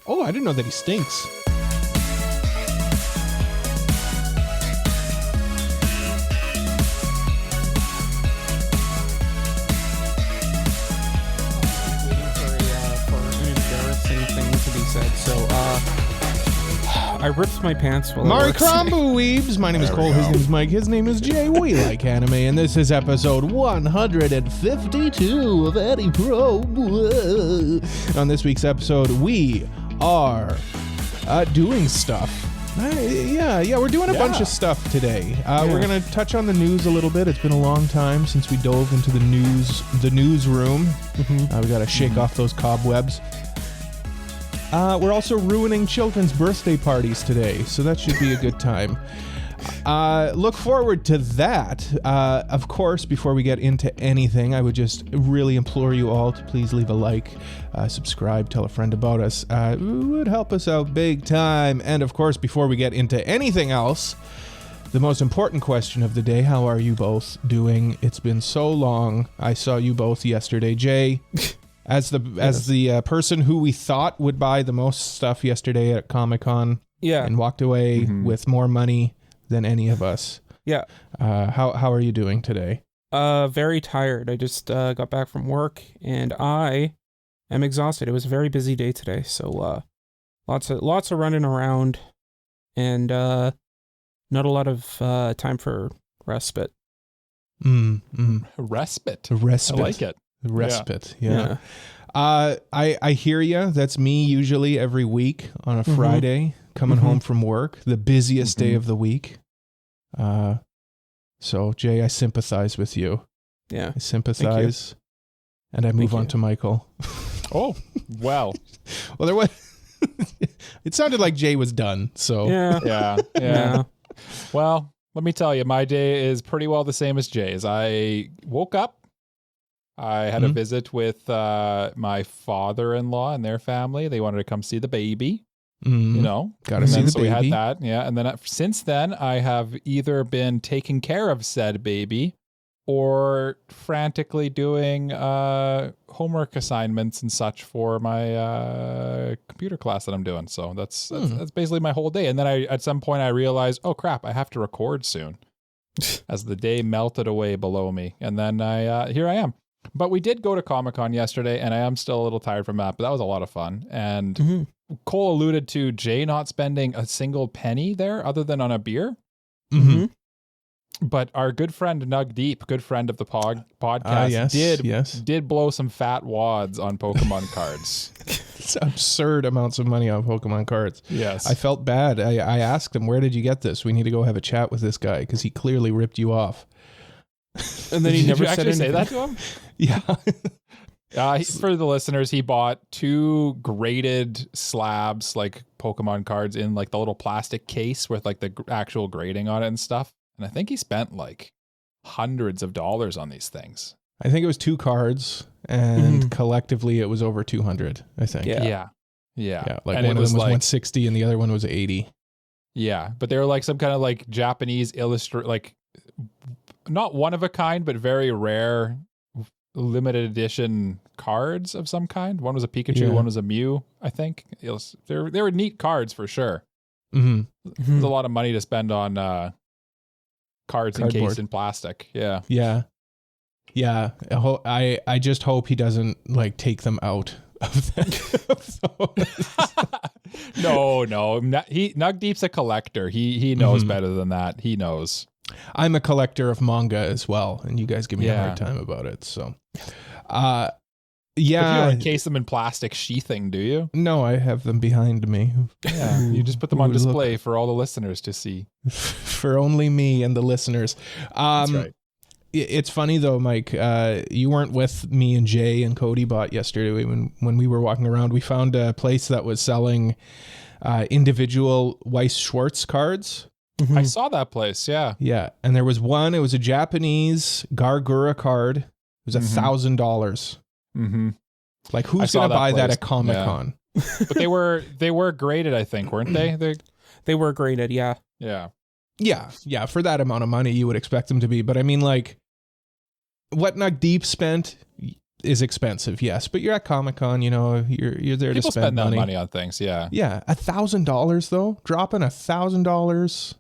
Oh, I didn't know that he stinks. I ripped my pants while Mari Crombo Weebs. My name is Cole. His name is Mike. His name is Jay. We like anime, and this is episode 152 of AniPro. On this week's episode, we are doing stuff. We're doing a bunch of stuff today. We're gonna touch on the news a little bit. It's been a long time since we dove into the newsroom. We got to shake off those cobwebs. We're also ruining children's birthday parties today, so that should be a good time. Look forward to that. Of course, before we get into anything, I would just really implore you all to please leave a like, subscribe, tell a friend about us. It would help us out big time. And of course, before we get into anything else, the most important question of the day, how are you both doing? It's been so long. I saw you both yesterday. Jay... As the person who we thought would buy the most stuff yesterday at Comic-Con, and walked away with more money than any of us. Yeah. How are you doing today? Very tired. I just got back from work and I am exhausted. It was a very busy day today, so lots of running around and not a lot of time for respite. Respite. I like it. Respite, yeah. I hear you. That's me usually every week on a Friday, coming home from work, the busiest day of the week. So, Jay, I sympathize with you. Yeah. I sympathize. And I move on to Michael. Oh, well. Well, there was... It sounded like Jay was done, so... Yeah. Well, let me tell you, my day is pretty well the same as Jay's. I woke up. I had a visit with my father-in-law and their family. They wanted to come see the baby, you know. Gotta see the so baby. We had that, and then since then, I have either been taking care of said baby or frantically doing homework assignments and such for my computer class that I'm doing. So that's basically my whole day. And then at some point I realized, oh crap, I have to record soon as the day melted away below me. And then here I am. But we did go to Comic-Con yesterday, and I am still a little tired from that, but that was a lot of fun. And Cole alluded to Jay not spending a single penny there other than on a beer. But our good friend Nug Deep, good friend of the podcast, did blow some fat wads on Pokemon cards. It's absurd amounts of money on Pokemon cards. Yes. I felt bad. I asked him, where did you get this? We need to go have a chat with this guy, because he clearly ripped you off. And then he never said say that to him? Yeah. For the listeners, he bought 2 graded slabs, like Pokemon cards in like the little plastic case with like the actual grading on it and stuff. And I think he spent like hundreds of dollars on these things. I think it was 2 cards, and collectively it was over 200, I think. Yeah. Like and one of them was like 160 and the other one was 80. Yeah, but they were like some kind of like Japanese not one of a kind, but very rare limited edition cards of some kind. One was a Pikachu, one was a Mew, I think. They were neat cards for sure. There's a lot of money to spend on cards encased in plastic. Yeah. I just hope he doesn't like take them out of that. No. Nug Deep's a collector. He knows better than that. He knows. I'm a collector of manga as well, and you guys give me a hard time about it. So, But you don't encase them in plastic sheathing, do you? No, I have them behind me. Yeah, you just put them on display for all the listeners to see. For only me and the listeners. That's right. It's funny though, Mike. You weren't with me and Jay and Cody Bot yesterday. When we were walking around, we found a place that was selling individual Weiss Schwartz cards. I saw that place, yeah. Yeah, and there was one, it was a Japanese Gargura card. It was $1,000. Like, who's going to buy that at Comic-Con? Yeah. But they were graded, I think, weren't they? They were graded, yeah. Yeah, for that amount of money, you would expect them to be. But I mean, like, what Nugdeep spent, is expensive, yes. But you're at Comic-Con, you know, you're there People to spend that money. money on things, yeah. Yeah, $1,000 though, dropping $1,000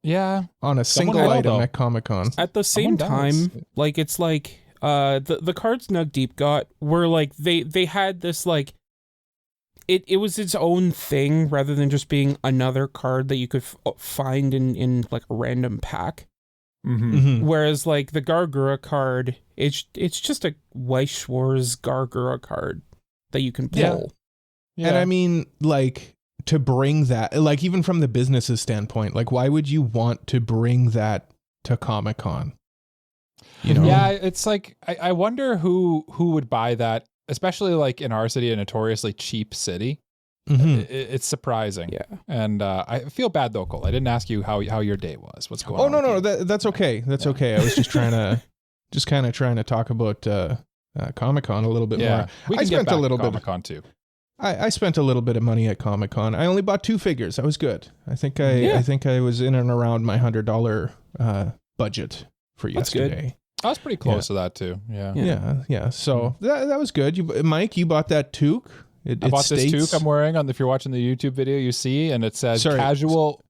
Yeah. on a single will, item though. at Comic-Con. At the same Someone does. time, like it's like the cards Nug Deep got were like they had this like it was its own thing rather than just being another card that you could find in like a random pack. Mm-hmm. Mhm. Whereas like the Gargura card, it's just a Weiss Schwarz Gargura card that you can pull. Yeah. And I mean, like, to bring that, like, even from the business's standpoint, like, why would you want to bring that to Comic-Con? You know? Yeah, it's like I wonder who would buy that, especially like in our city, a notoriously cheap city. Mhm. It's surprising. Yeah. And I feel bad though, Cole. I didn't ask you how your day was. What's going Oh, on? no, with you? that's okay. That's okay. I was just kind of trying to talk about Comic-Con a little bit more. We I can get spent back a little to bit. Comic-Con too. I spent a little bit of money at Comic-Con. I only bought 2 figures. I was good. I think I was in and around my $100 budget for That's good. yesterday. I was pretty close to that too. Yeah. Yeah. So that was good. Mike, you bought that toque. I bought this toque I'm wearing on. If you're watching the YouTube video, you see, and it says casual.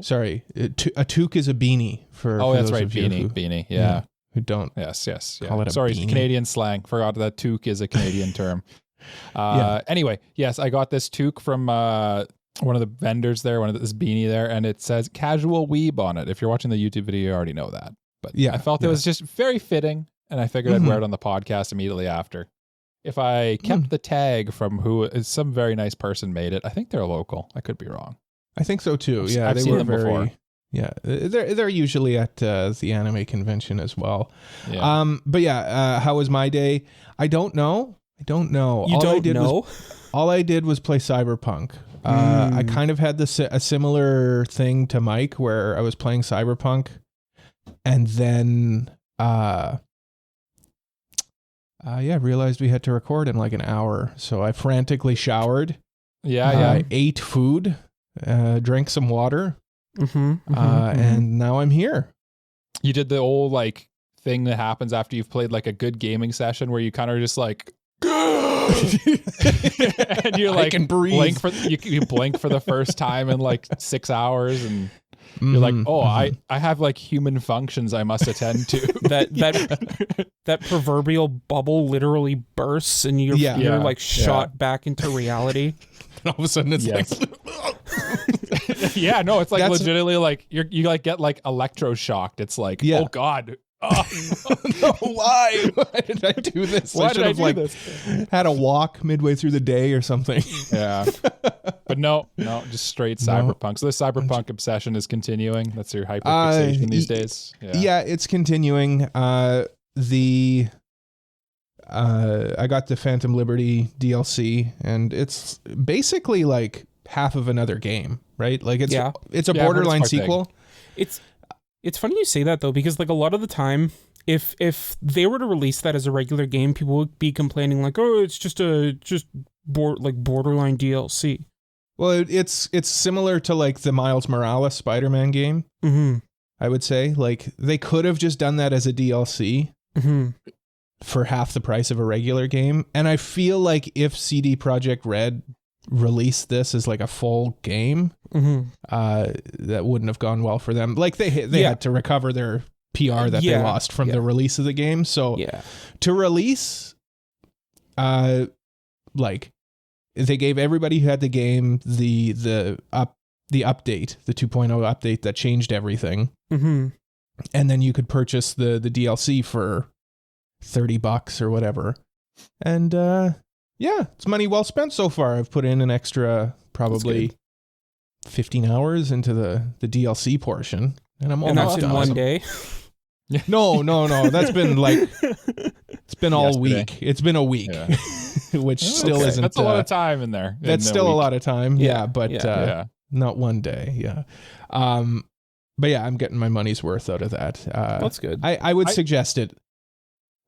Sorry, a toque is a beanie for. Oh, for that's those right, of you beanie. Yeah. Who don't. Yes. Call it a Sorry, beanie. Canadian slang. Forgot that toque is a Canadian term. Anyway, yes, I got this toque from one of the vendors there, this beanie there, and it says casual weeb on it. If you're watching the YouTube video, you already know that. But I felt it was just very fitting, and I figured I'd wear it on the podcast immediately after. If I kept the tag from who is some very nice person made it, I think they're local. I could be wrong. I think so too. I've they seen were them very. before. Yeah, they're usually at the anime convention as well. Yeah. But yeah, how was my day? I don't know. You All I don't did know? All I did was play Cyberpunk. I kind of had a similar thing to Mike where I was playing Cyberpunk, and then realized we had to record in like an hour. So I frantically showered. I ate food, drank some water, and now I'm here. You did the old like thing that happens after you've played like a good gaming session where you kind of just like and you're like blink for you blink for the first time in like 6 hours, and you're like, I have like human functions I must attend to. that proverbial bubble literally bursts and you're like shot back into reality. All of a sudden it's like yeah, no, it's like legitimately like you like get like electroshocked. It's like, oh God. Oh. No, why did I do this? Why I should did I have do like this? had a walk midway through the day or something. Yeah. But no, just straight Cyberpunk. So the Cyberpunk obsession is continuing. That's your hyperfixation these days. Yeah, it's continuing. I got the Phantom Liberty DLC, and it's basically like half of another game, right? Like it's a Borderline sequel. It's funny you say that though, because like a lot of the time, if they were to release that as a regular game, people would be complaining like, oh, it's just Borderline DLC. Well, it's similar to like the Miles Morales Spider-Man game. I would say like they could have just done that as a DLC for half the price of a regular game. And I feel like if CD Projekt Red released this as like a full game, that wouldn't have gone well for them. Like they had to recover their PR that they lost from the release of the game. So to release, like they gave everybody who had the game the update, the 2.0 update that changed everything. And then you could purchase the DLC for $30 or whatever. And it's money well spent so far. I've put in an extra probably 15 hours into the DLC portion, and I'm almost done. One day. No. That's been like it's been all week. It's been a week, which still isn't. That's a lot of time in there. That's still a lot of time. But not one day. Yeah. But yeah, I'm getting my money's worth out of that. That's good. I would suggest it.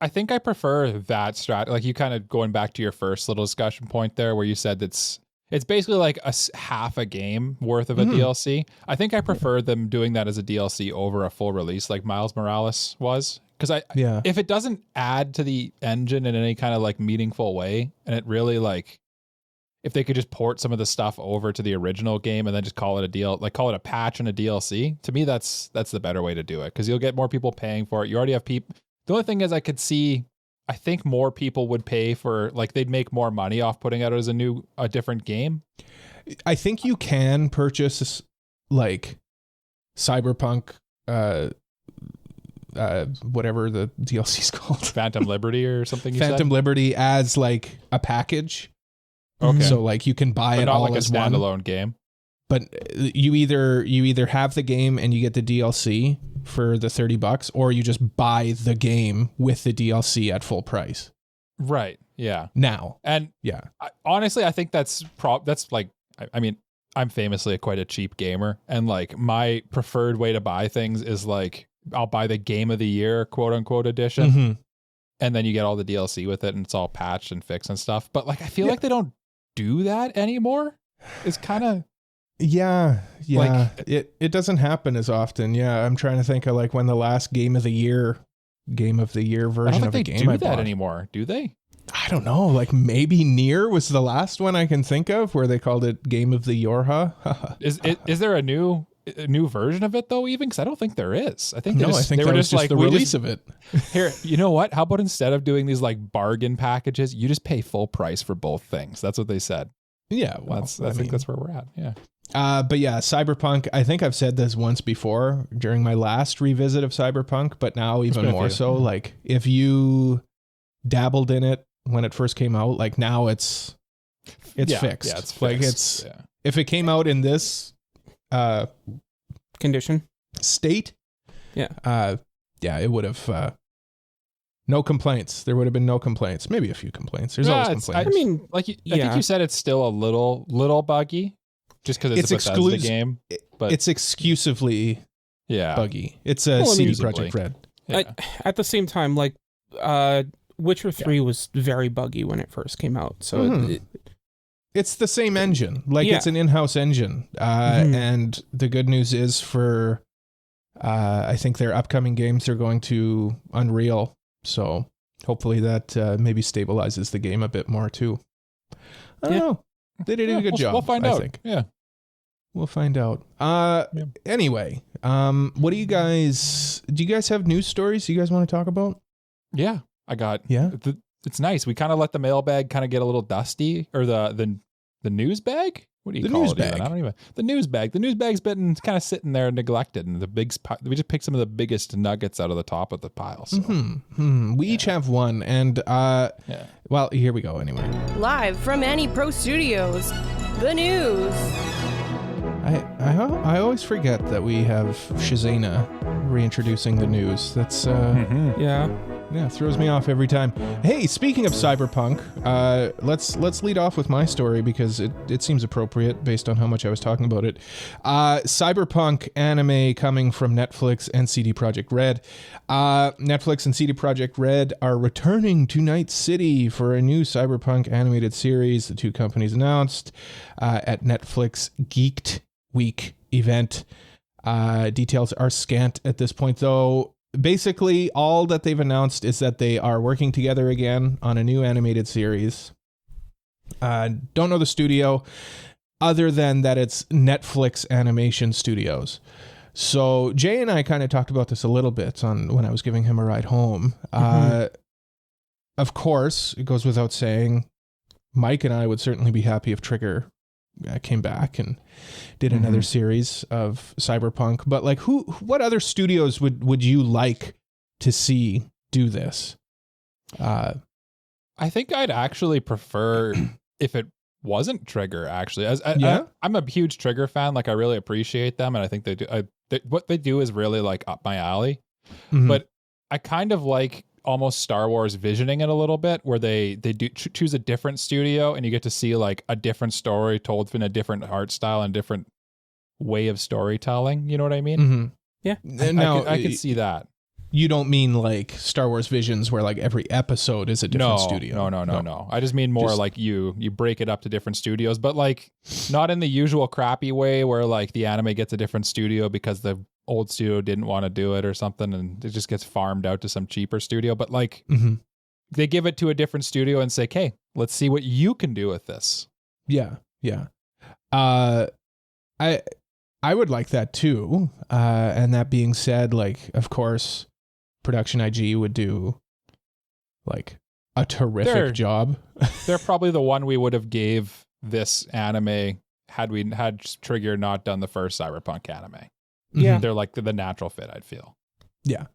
I think I prefer that strat. Like you kind of going back to your first little discussion point there, where you said it's It's basically like half a game worth of a DLC. I think I prefer them doing that as a DLC over a full release like Miles Morales was. Because if it doesn't add to the engine in any kind of like meaningful way, and it really like, if they could just port some of the stuff over to the original game and then just call it call it a patch and a DLC, to me that's the better way to do it, because you'll get more people paying for it. You already have people. The only thing is, I think more people would pay for, like, they'd make more money off putting out as a different game. I think you can purchase like Cyberpunk, whatever the DLC is called, Phantom Liberty or something. Phantom Liberty as like a package. Okay. So like you can buy it not all like as a standalone one game. But you either have the game and you get the DLC for the $30, or you just buy the game with the DLC at full price. Right. Yeah. Now. And yeah, honestly, I think that's like, I mean, I'm famously quite a cheap gamer, and like my preferred way to buy things is like, I'll buy the Game of the Year quote unquote edition, and then you get all the DLC with it, and it's all patched and fixed and stuff. But like, I feel like they don't do that anymore. It's kind of like, it doesn't happen as often. Yeah, I'm trying to think of like when the last Game of the Year version of a game I bought. They don't do that anymore, do they? I don't know. Like maybe Nier was the last one I can think of where they called it Game of the Yorha. Is there a new version of it though? Even because I don't think there is. I think I think they were just like the release of it. Here, you know what? How about instead of doing these like bargain packages, you just pay full price for both things? That's what they said. Yeah, well, I think that's where we're at. Yeah. But yeah, Cyberpunk, I think I've said this once before during my last revisit of Cyberpunk, but now even more so. Like, if you dabbled in it when it first came out, like now it's fixed. Yeah, it's fixed. Like if it came out in this condition state, it would have no complaints. There would have been no complaints. Maybe a few complaints. There's always complaints. I mean, like I think you said, it's still a little buggy. Just because it's a Bethesda game, but it's exclusively buggy. It's a CD Projekt Red. Yeah. At the same time, like Witcher 3 was very buggy when it first came out. So it's the same engine. Like it's an in-house engine. And the good news is for I think their upcoming games are going to Unreal. So hopefully that maybe stabilizes the game a bit more too. I don't know. They did a good job. We'll find out. Think. Yeah. We'll find out. Anyway, what do you guys have news stories you guys want to talk about? Yeah, I got. Yeah. It's nice. We kind of let the mailbag kind of get a little dusty, or the news bag. What do you call it? Bag. I don't even. The news bag. The news bag's been kind of sitting there neglected, and we just picked some of the biggest nuggets out of the top of the pile. So. We each have one, and well, here we go. Anyway, live from AniPro Studios, the news. I always forget that we have Shazana reintroducing the news. That's Yeah, throws me off every time. Hey, speaking of Cyberpunk, let's lead off with my story because it seems appropriate based on how much I was talking about it. Cyberpunk Anime coming from Netflix and CD Projekt Red. Netflix and CD Projekt Red are returning to Night City for a new Cyberpunk animated series. The two companies announced at Netflix Geeked Week event. Details are scant at this point, though. Basically, all that they've announced is that they are working together again on a new animated series. Don't know the studio, other than that it's Netflix Animation Studios. So Jay and I kind of talked about this a little bit when I was giving him a ride home. Of course, it goes without saying, Mike and I would certainly be happy if Trigger came back and did another series of Cyberpunk. But like, what other studios would you like to see do this? I think I'd actually prefer if it wasn't Trigger. Actually, I'm a huge Trigger fan. Like, I really appreciate them, and I think they do. What they do is really like up my alley. But I kind of like almost Star Wars visioning it a little bit, where they do choose a different studio, and you get to see like a different story told in a different art style and different way of storytelling. You know what I mean? Yeah. I could see that. You don't mean like Star Wars Visions where like every episode is a different studio. No. I just mean more like you break it up to different studios, but like not in the usual crappy way where like the anime gets a different studio because the old studio didn't want to do it or something and it just gets farmed out to some cheaper studio. But like they give it to a different studio and say, hey, let's see what you can do with this. Yeah. I would like that too. And that being said, like, of course, Production IG would do like a terrific job. They're probably the one we would have gave this anime had Trigger not done the first Cyberpunk anime. Yeah. They're like the natural fit, I'd feel. Yeah.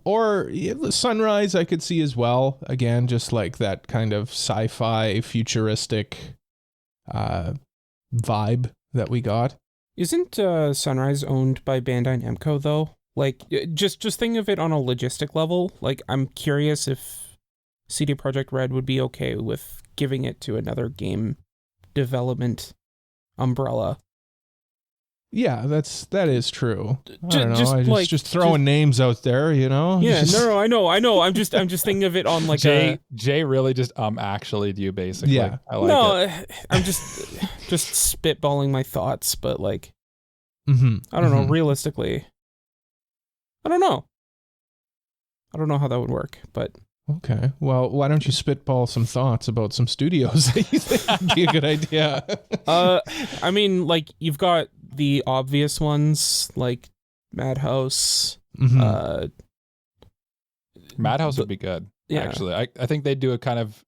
Or Sunrise I could see as well. Again, just like that kind of sci-fi futuristic vibe that we got. Isn't Sunrise owned by Bandai Namco though? Like, just think of it on a logistic level. Like, I'm curious if CD Projekt Red would be okay with giving it to another game development umbrella. Yeah, that is true. I don't know. Just throwing names out there, you know. Yeah, no, I know. I'm just thinking of it on like Jay really just actually do basically. Yeah, I like it. I'm just spitballing my thoughts, but like, I don't know. Realistically, I don't know how that would work, but. Okay. Well, why don't you spitball some thoughts about some studios that you think would be a good idea? I mean, like, you've got the obvious ones, like Madhouse. Madhouse would be good, actually. I think they'd do a kind of...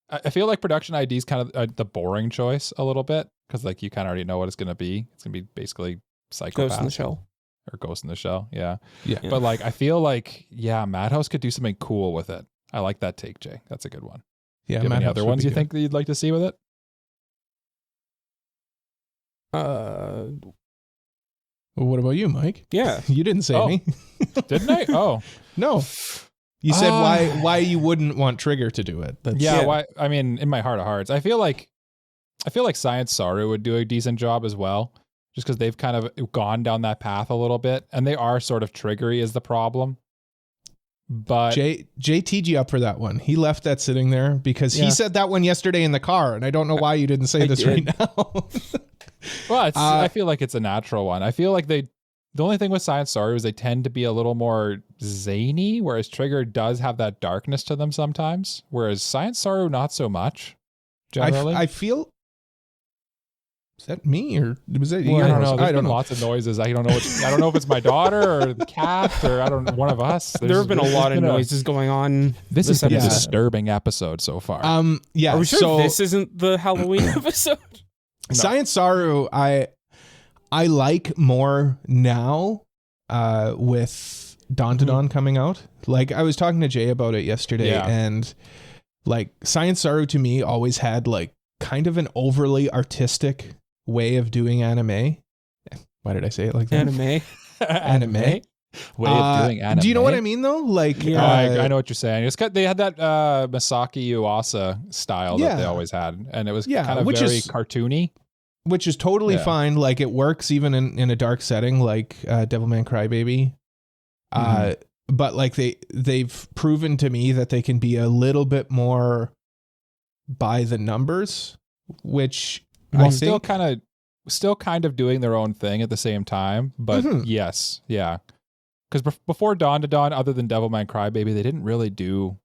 I feel like Production ID is kind of the boring choice a little bit, because, like, you kind of already know what it's going to be. It's going to be basically Psychopath. Ghost in the Shell. Or Ghost in the Shell, yeah. Yeah. But, like, I feel like, Madhouse could do something cool with it. I like that take, Jay. That's a good one. Yeah. Do you have any other ones you think that you'd like to see with it? Well, what about you, Mike? Yeah. You didn't say any. Didn't I? Oh. No. You said why you wouldn't want Trigger to do it. Why? I mean, in my heart of hearts, I feel like Science Saru would do a decent job as well, just because they've kind of gone down that path a little bit, and they are sort of triggery is the problem. But Jay teed you up for that one. He left that sitting there because he said that one yesterday in the car, and I don't know why you didn't say this right now. Well, I feel like it's a natural one. I feel like the only thing with Science Saru is they tend to be a little more zany, whereas Trigger does have that darkness to them sometimes, whereas Science Saru not so much. Generally, I feel. Is that me or was that you? Well, I don't know. There's been lots of noises. I don't know. I don't know if it's my daughter or the cat or one of us. There have been a lot of noises going on. This has been a disturbing episode so far. Yeah. Are we sure this isn't the Halloween episode? No. Science Saru, I like more now with Dawn to Dawn coming out. Like I was talking to Jay about it yesterday, and like Science Saru to me always had like kind of an overly artistic way of doing anime. Why did I say it like that? Anime. Way of doing anime. Do you know what I mean though? Like, I know what you're saying. They had that Masaki Yuasa style that they always had, and it was kind of very cartoony. Which is totally fine. Like it works even in a dark setting, like Devilman Crybaby. But like they've proven to me that they can be a little bit more by the numbers, which I think still kind of doing their own thing at the same time. But yes, yeah. Because before Dawn to Dawn, other than Devilman Crybaby, they didn't really do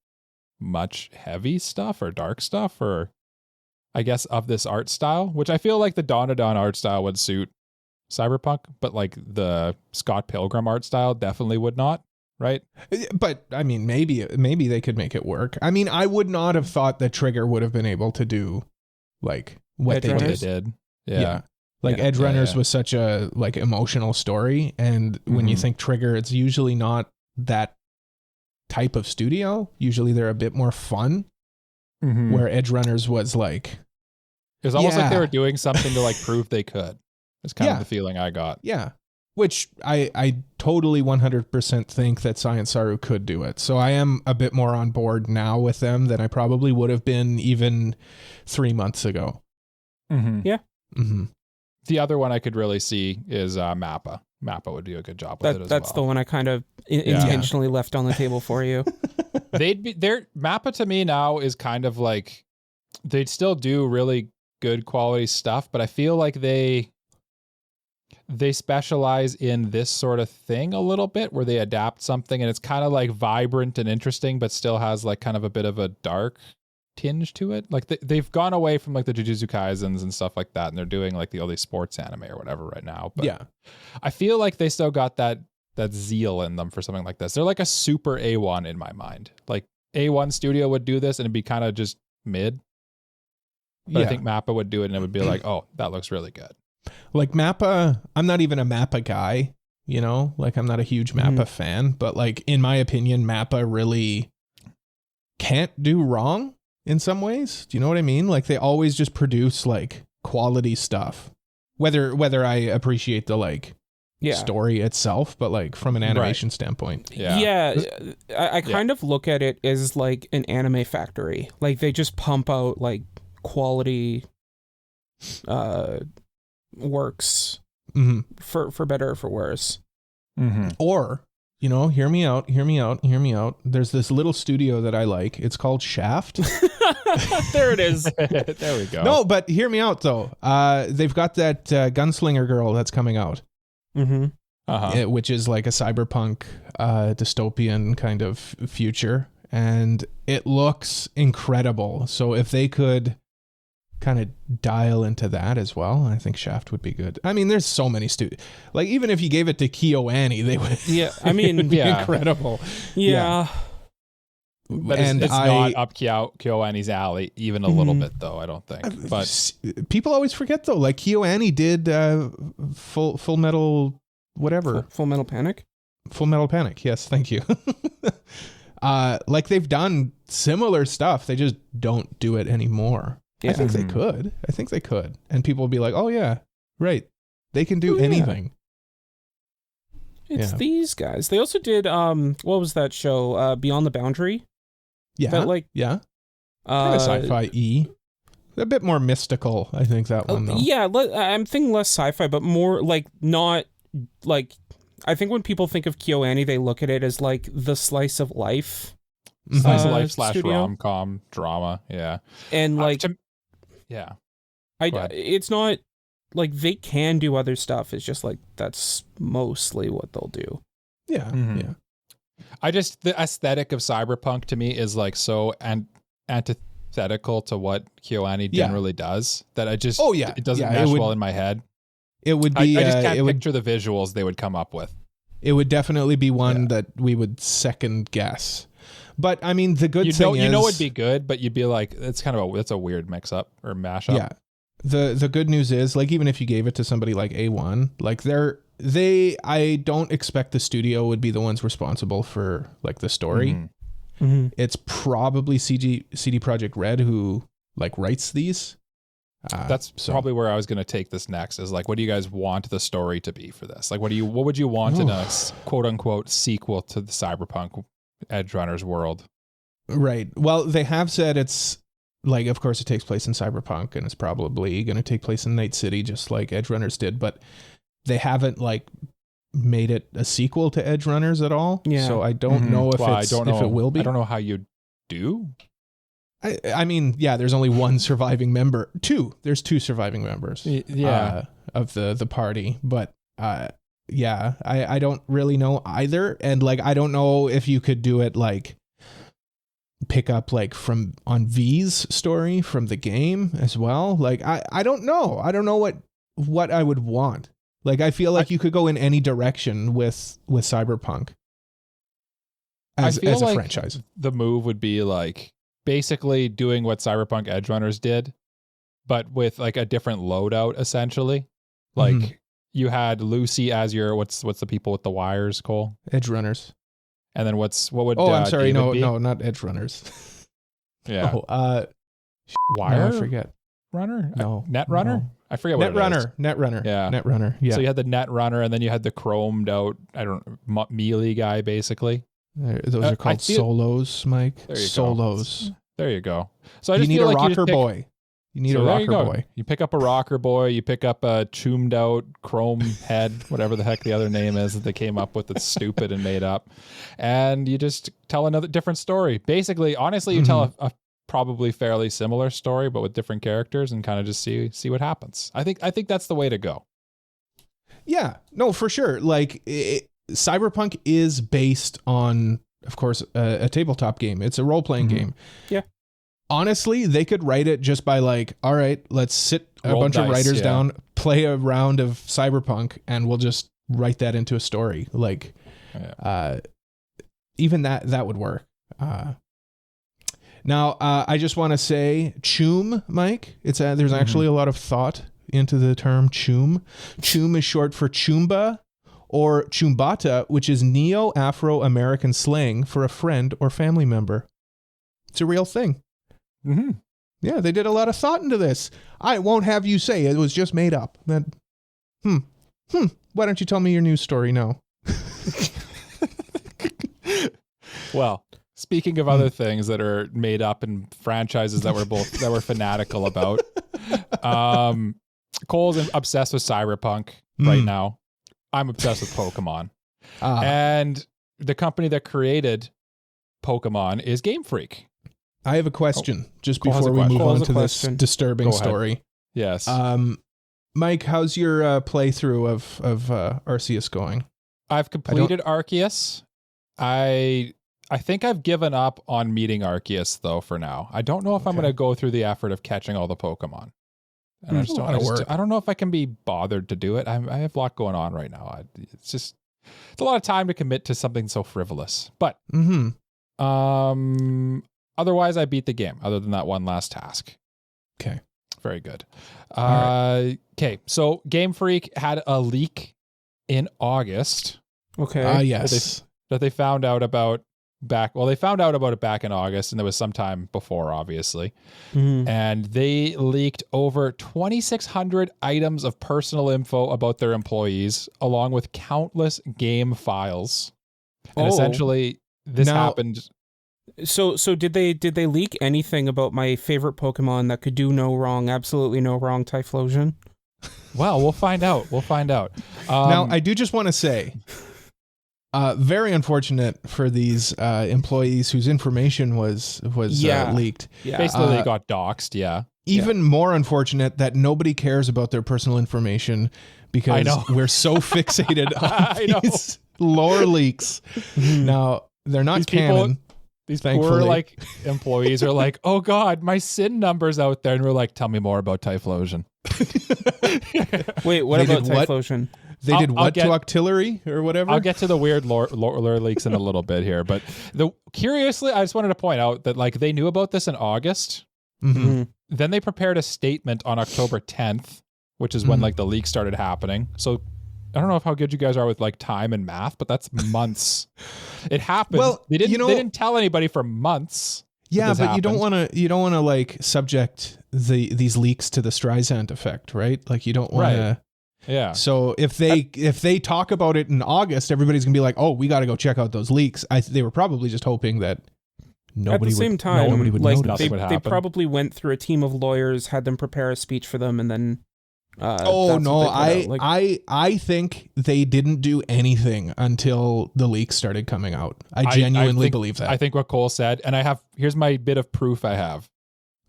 much heavy stuff or dark stuff, or I guess of this art style, which I feel like the Dawn to Dawn art style would suit Cyberpunk, but like the Scott Pilgrim art style definitely would not, right? But I mean, maybe they could make it work. I mean, I would not have thought that Trigger would have been able to do like what they did. Yeah. Like Edge Runners was such a like emotional story, and when you think Trigger, it's usually not that type of studio. Usually they're a bit more fun. Where Edge Runners was like, it was almost like they were doing something to like prove they could. It's kind of the feeling I got. Yeah, which I totally 100% think that Science Saru could do it. So I am a bit more on board now with them than I probably would have been even 3 months ago. Yeah. the other one I could really see is Mappa. Mappa would do a good job with it as well. That's the one I kind of intentionally left on the table for you. Mappa to me now is kind of like, they'd still do really good quality stuff, but I feel like they specialize in this sort of thing a little bit, where they adapt something and it's kind of like vibrant and interesting, but still has like kind of a bit of a dark tinge to it. Like they've gone away from like the Jujutsu Kaisens and stuff like that, and they're doing like the only sports anime or whatever right now. But yeah, I feel like they still got that zeal in them for something like this. They're like a super A1 in my mind. Like A1 studio would do this and it'd be kind of just mid. But I think Mappa would do it and it would be like, oh, that looks really good. Like Mappa, I'm not even a Mappa guy, you know, like I'm not a huge Mappa fan, but like in my opinion, Mappa really can't do wrong in some ways. Do you know what I mean? Like they always just produce like quality stuff, whether I appreciate the like story itself, but like from an animation standpoint. I kind of look at it as like an anime factory. Like they just pump out like quality works for better or for worse. Or, you know, hear me out. There's this little studio that I like. It's called Shaft. There it is. There we go. No, but hear me out though. They've got that Gunslinger Girl that's coming out. Which is like a cyberpunk dystopian kind of future, and it looks incredible. So if they could kind of dial into that as well, I think Shaft would be good. I mean, there's so many studios. Like even if you gave it to KyoAni, they would. Yeah, I mean, it'd be incredible. Yeah. But it's not up KyoAni's alley even a little bit, though, I don't think. But people always forget though. Like KyoAni did Full Metal whatever. Full Metal Panic. Full Metal Panic. Yes, thank you. Like they've done similar stuff. They just don't do it anymore. Yeah. I think they could. And people will be like, oh yeah, right. They can do anything. It's these guys. They also did, what was that show? Beyond the Boundary? Yeah. That, like, kind of sci-fi-y. A bit more mystical, I think, that one, though. Yeah, I'm thinking less sci-fi, but more, like, not, like, I think when people think of KyoAni, they look at it as, like, the slice of life. Slice of life / rom-com drama, yeah. And, like... yeah. It's not... Like, they can do other stuff. It's just, like, that's mostly what they'll do. Yeah, the aesthetic of Cyberpunk to me is, like, so antithetical to what KyoAni generally does that I just... it doesn't mesh well in my head. It would be... I just can't picture the visuals they would come up with. It would definitely be one that we would second guess. But, I mean, the good thing is... You know it'd be good, but you'd be like, it's a weird mix-up or mashup. Yeah. The good news is, like, even if you gave it to somebody like A1, like I don't expect the studio would be the ones responsible for like the story. It's probably CD Projekt Red who like writes these. That's probably where I was going to take this next is like, what do you guys want the story to be for this? Like, what would you want in a quote unquote sequel to the Cyberpunk Edgerunners world? Right. Well, they have said it's like, of course, it takes place in Cyberpunk, and it's probably going to take place in Night City, just like Edgerunners did. But they haven't like made it a sequel to Edgerunners at all. Yeah. So I don't know if it will be. I don't know how you do. I mean, yeah. There's only one surviving member. There's two surviving members. Of the party, but I don't really know either, and like I don't know if you could do it like pick up like on V's story from the game as well. Like I don't know what I would want. Like I feel like you could go in any direction with Cyberpunk as a like franchise. The move would be like basically doing what Cyberpunk Edgerunners did, but with like a different loadout essentially. Like you had Lucy as your what's the people with the wires, Cole? Edgerunners. And then what would I'm sorry, David be? No, not Edgerunners. Yeah. Wire? No, I forget. Runner? No. Netrunner? No. I forget what Netrunner. Yeah. Netrunner. Yeah. So you had the Netrunner, and then you had the chromed out, melee guy, basically. Those are called solos, Mike. Solos. There you go. So I you just need feel a like rocker boy. You need So a there you rocker go. boy. You pick up a rocker boy, you pick up a choomed out chrome head, whatever the heck the other name is that they came up with that's stupid and made up. And you just tell another different story. Basically, honestly, you tell a probably fairly similar story, but with different characters and kind of just see what happens. I think that's the way to go. Yeah, no, for sure. Like Cyberpunk is based on, of course, a tabletop game. It's a role-playing game. Yeah. Honestly, they could write it just by like, all right, let's sit a bunch of writers down, play a round of Cyberpunk, and we'll just write that into a story. Like, even that would work. Now, I just want to say, choom, Mike. There's actually a lot of thought into the term choom. Choom is short for choomba or choombata, which is Neo-Afro-American slang for a friend or family member. It's a real thing. Mm-hmm. Yeah, they did a lot of thought into this. I won't have you say it was just made up. Why don't you tell me your news story now? Well, speaking of other things that are made up and franchises that we're fanatical about, Cole's obsessed with Cyberpunk right now. I'm obsessed with Pokemon. And the company that created Pokemon is Game Freak. I have a question just Cole before we move on to this disturbing Go ahead. story. Yes. Mike, how's your playthrough of Arceus going? I've completed Arceus. I think I've given up on meeting Arceus though for now. I don't know if I'm going to go through the effort of catching all the Pokemon. And I don't know if I can be bothered to do it. I have a lot going on right now. It's a lot of time to commit to something so frivolous. But otherwise, I beat the game, other than that one last task. Okay. Very good. Okay, so Game Freak had a leak in August. Okay. Yes. That they found out about they found out about it back in August, and there was some time before, obviously. And they leaked over 2,600 items of personal info about their employees, along with countless game files. And essentially, this happened... So did they leak anything about my favorite Pokemon that could do no wrong, absolutely no wrong, Typhlosion? Well, we'll find out. Now, I do just want to say, very unfortunate for these employees whose information was leaked. Yeah. Basically, they got doxxed, yeah. Even more unfortunate that nobody cares about their personal information because we're so fixated on these lore leaks. Now, they're not canon. These thankfully. poor employees are like, oh God, my SIN number's out there. And we're like, tell me more about Typhlosion. Wait, what about Typhlosion? They did what to Octillery or whatever? I'll get to the weird lore leaks in a little bit here. But curiously, I just wanted to point out that they knew about this in August. Then they prepared a statement on October 10th, which is when the leak started happening. So I don't know how good you guys are with time and math, but that's months. It happened. Well, they didn't tell anybody for months. Yeah, but you don't want to subject these leaks to the Streisand effect, right? You don't want to. Yeah. So if they talk about it in August, everybody's gonna be like, "Oh, we got to go check out those leaks." They were probably just hoping that nobody would notice. They probably went through a team of lawyers, had them prepare a speech for them, and then. I think they didn't do anything until the leaks started coming out. I genuinely believe that. I think what Cole said, and here's my bit of proof I have.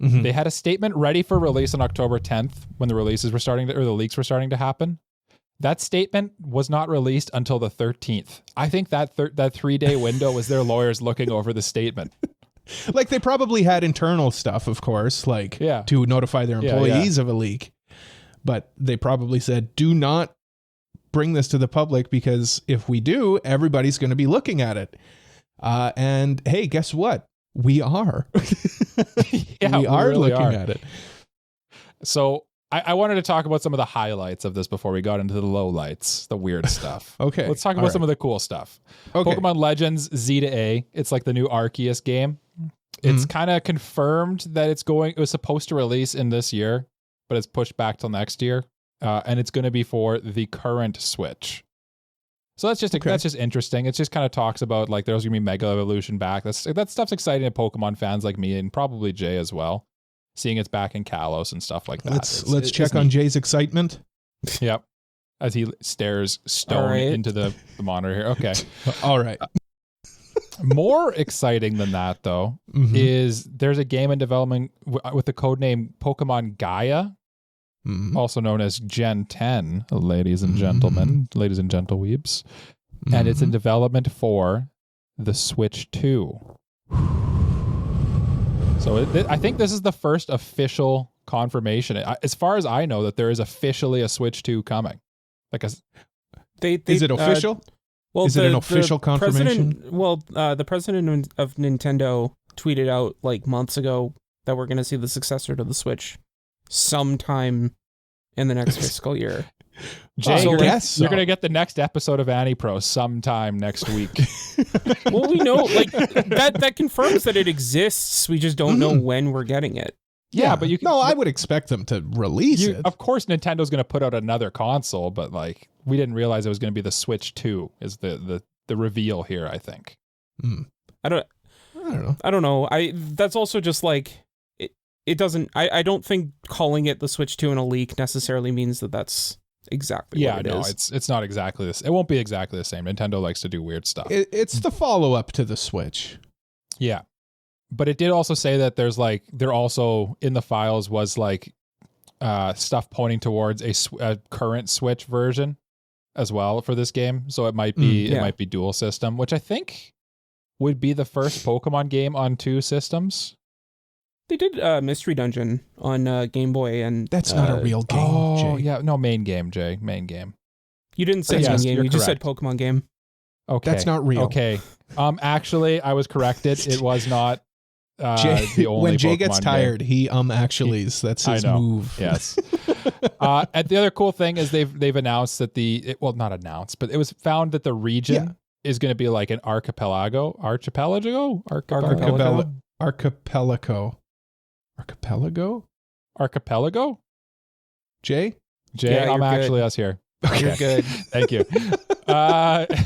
They had a statement ready for release on October 10th when the leaks were starting to happen. That statement was not released until the 13th. I think that 3-day window was their lawyers looking over the statement. They probably had internal stuff, of course, to notify their employees of a leak. But they probably said, do not bring this to the public because if we do, everybody's going to be looking at it. And hey, guess what? We are. We are really looking at it. So I wanted to talk about some of the highlights of this before we got into the lowlights, the weird stuff. Okay. Let's talk about some of the cool stuff. Okay. Pokemon Legends Z to A. It's the new Arceus game. It's kind of confirmed that it was supposed to release in this year, but it's pushed back till next year, and it's going to be for the current Switch. So that's just interesting. It just kind of talks about there's going to be Mega Evolution back. That stuff's exciting to Pokemon fans like me and probably Jay as well. seeing it's back in Kalos and stuff like that. Let's check on Jay's excitement. Yep. As he stares stone into the monitor here. Okay. All right. More exciting than that, though, is there's a game in development with the codename Pokemon Gaia, also known as Gen 10, ladies and gentlemen, ladies and gentleweebs. And it's in development for the Switch 2. So I think this is the first official confirmation, as far as I know, that there is officially a Switch 2 coming. Like is it official? Well, is it an official confirmation? The president of Nintendo tweeted out like months ago that we're going to see the successor to the Switch sometime in the next fiscal year. Jay, you're going to get the next episode of AniPro sometime next week. Well, we know like that confirms that it exists. We just don't know when we're getting it. Yeah, but you can, I would expect them to release it. Of course, Nintendo's going to put out another console, but like we didn't realize it was going to be the Switch 2 is the reveal here, I think. I don't know. That's also just like it doesn't. I don't think calling it the Switch 2 in a leak necessarily means that that's exactly what it is. It's not exactly this. It won't be exactly the same. Nintendo likes to do weird stuff. It's the follow-up to the Switch. Yeah. But it did also say that there also in the files was like stuff pointing towards a current Switch version as well for this game. So it might be might be dual system, which I think would be the first Pokemon game on 2 systems. They did Mystery Dungeon on Game Boy, and that's not a real game. Jay. Yeah, no, main game, Jay, main game. You didn't say main game. You just said Pokemon game. Okay, that's not real. Okay, actually, I was corrected. It was not. Jay, the only when Jay Pokemon gets tired, game. Actuallys. That's his move. Yes. And the other cool thing is they've announced that not announced, but it was found that the region is going to be like an archipelago. Jay, yeah, I'm actually good. us here. Okay. You're good. Thank you.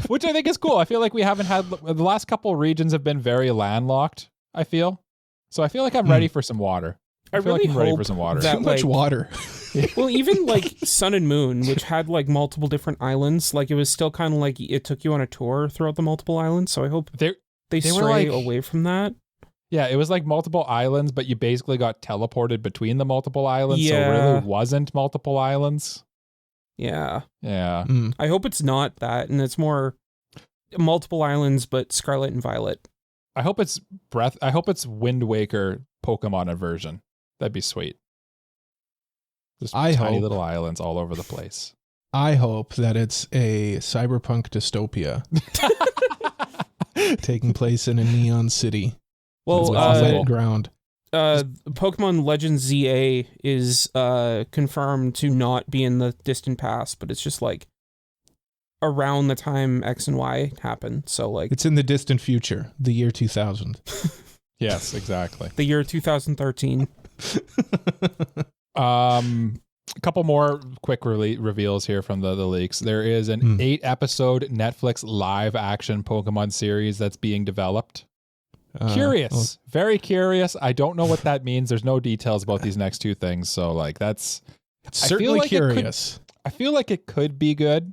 Which I think is cool. I feel like we haven't had the last couple regions have been very landlocked. I feel like I'm ready for some water. I feel really like I'm ready for some water. That, Too much water. Well, even like Sun and Moon, which had like multiple different islands, like it was still kind of like it took you on a tour throughout the multiple islands. So I hope they stray away from that. Yeah, it was like multiple islands, but you basically got teleported between the multiple islands. Yeah. So it really wasn't multiple islands. Yeah. Yeah. I hope it's not that, and it's more multiple islands, but Scarlet and Violet. I hope it's Wind Waker Pokemon version. That'd be sweet. Just tiny little islands all over the place. I hope that it's a cyberpunk dystopia taking place in a neon city. Well, wet ground. Pokemon Legends ZA is confirmed to not be in the distant past, but it's just like around the time X and Y happened. So like it's in the distant future, the year 2000. Yes, exactly. The year 2013. A couple more quick reveals here from the leaks. There is an 8-episode Netflix live action Pokemon series that's being developed. Curious, very curious. I don't know what that means. There's no details about these next 2 things. So like that's certainly curious. I feel like it could be good.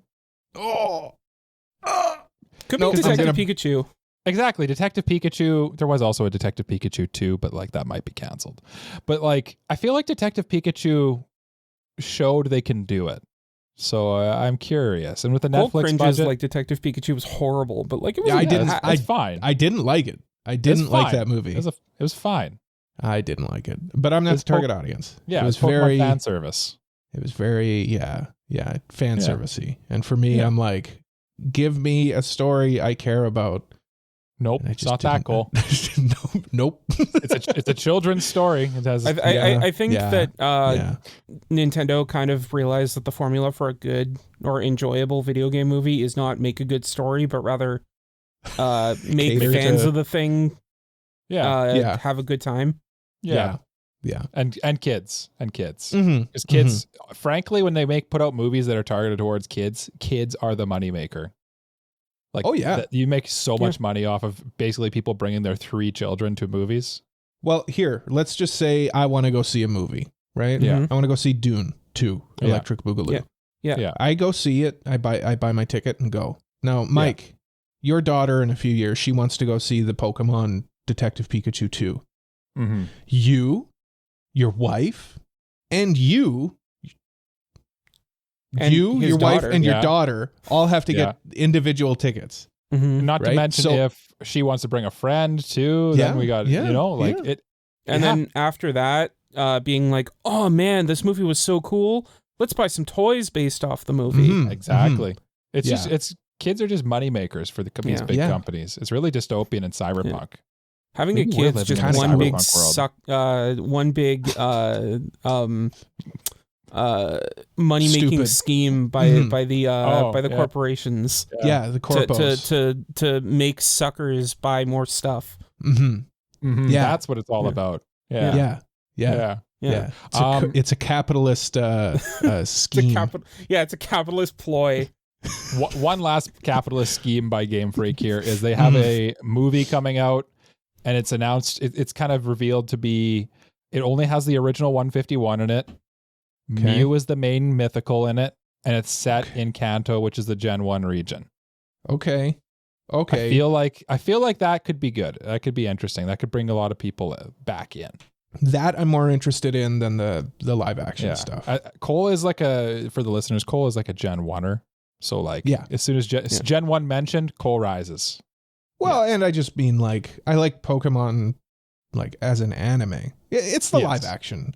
Could be Detective Pikachu. Exactly. Detective Pikachu. There was also a Detective Pikachu 2, but like that might be canceled. But like, I feel like Detective Pikachu showed they can do it. So I'm curious. And with the Netflix budget, like Detective Pikachu was horrible, but like it was it's fine. I didn't like it. I didn't like that movie. It was fine. I didn't like it, but I'm not the target audience. Yeah, it was Pokemon very fan service. It was very fan servicey. And for me, I'm like, give me a story I care about. Nope, it's not that cool. Nope. It's a children's story. It has. I think that Nintendo kind of realized that the formula for a good or enjoyable video game movie is not make a good story, but rather make fans of the thing have a good time. Yeah. And kids. Because kids, frankly, when they put out movies that are targeted towards kids are the moneymaker. Like, you make so much money off of basically people bringing their 3 children to movies. Well, here, let's just say I want to go see a movie, right? Yeah. I want to go see Dune 2, Electric Boogaloo. Yeah. I go see it. I buy my ticket and go. Now, Mike, your daughter in a few years, she wants to go see the Pokemon Detective Pikachu 2. Mm-hmm. You, your wife, and your wife daughter. and your daughter all have to get individual tickets. Mm-hmm. Not to mention if she wants to bring a friend too, then we got, it. And then after that, being like, oh man, this movie was so cool. Let's buy some toys based off the movie. Mm-hmm. Exactly. It's just, kids are just money makers for these big companies. It's really dystopian and cyberpunk. Having a kid's just one big money making scheme by the corporations. Yeah, the corpos to make suckers buy more stuff. Mm-hmm. Mm-hmm. Yeah, that's what it's all about. Yeah. It's a capitalist scheme. It's a capitalist ploy. One last capitalist scheme by Game Freak here is they have a movie coming out, and it's announced. It's kind of revealed to be. It only has the original 151 in it. Okay. Mew is the main mythical in it, and it's set in Kanto, which is the Gen 1 region. Okay. I feel like that could be good. That could be interesting. That could bring a lot of people back in. That I'm more interested in than the live action stuff. Cole is like for the listeners, Cole is like a Gen 1er. So as soon as Gen 1 mentioned, Cole rises. Well, and I just mean I like Pokemon as an anime. It's the live action.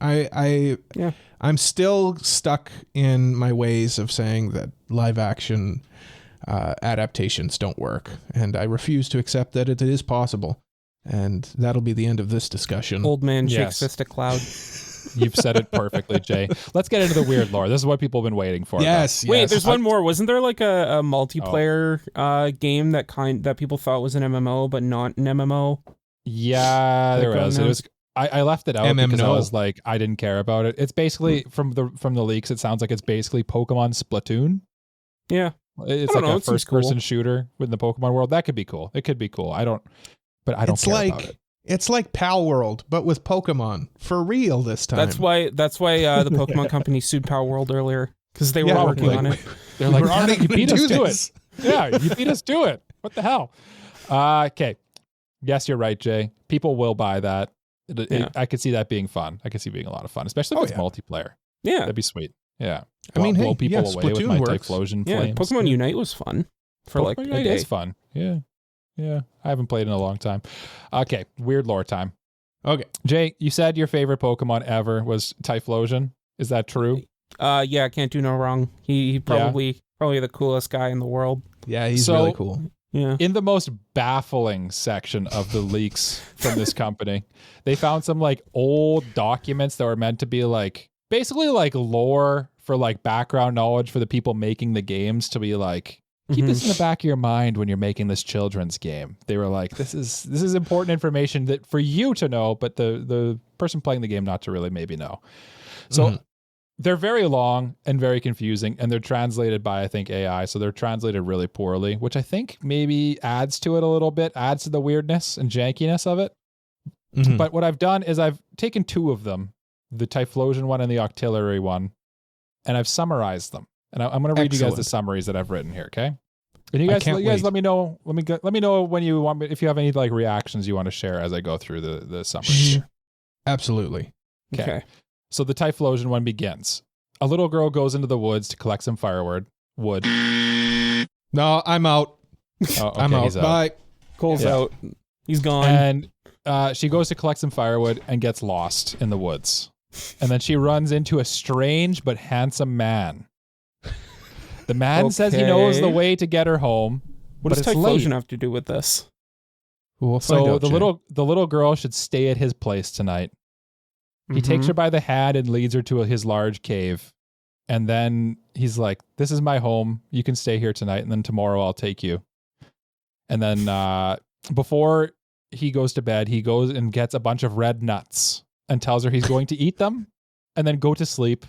I'm still stuck in my ways of saying that live action adaptations don't work, and I refuse to accept that it is possible. And that'll be the end of this discussion. Old man shakes fist at cloud. You've said it perfectly, Jay. Let's get into the weird lore. This is what people have been waiting for. Yes. Wait, there's one more. Wasn't there a multiplayer game that people thought was an MMO but not an MMO? Yeah, there was. It was. I left it out because I was like, I didn't care about it. It's basically from the leaks. It sounds like it's basically Pokemon Splatoon. Yeah, it's like a first-person shooter within the Pokemon world. That could be cool. It could be cool. I don't care about it. It's like Pal World, but with Pokemon for real this time. That's why the Pokemon company sued Pal World earlier because they were working on it. They're like, you beat us to it. Yeah, you beat us to it. What the hell? Okay. Yes, you're right, Jay. People will buy that. I could see that being fun. I could see it being a lot of fun, especially if it's multiplayer. Yeah, that'd be sweet. Yeah, blow people away with my Typhlosion flames. Pokemon Unite was fun for Pokemon Unite a day. Is fun. Yeah. I haven't played in a long time. Okay, weird lore time. Okay, Jay, you said your favorite Pokemon ever was Typhlosion. Is that true? Yeah, can't do no wrong. He probably the coolest guy in the world. Yeah, he's really cool. Yeah. In the most baffling section of the leaks from this company, they found some old documents that were meant to be basically lore for background knowledge for the people making the games to be keep this in the back of your mind when you're making this children's game. They were like, this is important information that for you to know, but the person playing the game not to really maybe know. So they're very long and very confusing, and they're translated by, I think, AI. So they're translated really poorly, which I think maybe adds to it a little bit, adds to the weirdness and jankiness of it. Mm-hmm. But what I've done is I've taken two of them, the Typhlosion one and the Octillery one, and I've summarized them. And I'm going to read you guys the summaries that I've written here, okay? And you guys let me know. Let me know when you want me, if you have any reactions you want to share as I go through the summaries here. Absolutely. Okay. So the Typhlosion one begins. A little girl goes into the woods to collect some firewood. Wood. No, I'm out. Oh, okay, I'm out. Bye. Cole's out. He's gone. And she goes to collect some firewood and gets lost in the woods. And then she runs into a strange but handsome man. The man says he knows the way to get her home. What does Typhlosion have to do with this? We'll find out, the little girl should stay at his place tonight. He takes her by the hand and leads her to his large cave. And then he's like, this is my home. You can stay here tonight. And then tomorrow I'll take you. And then before he goes to bed, he goes and gets a bunch of red nuts and tells her he's going to eat them and then go to sleep.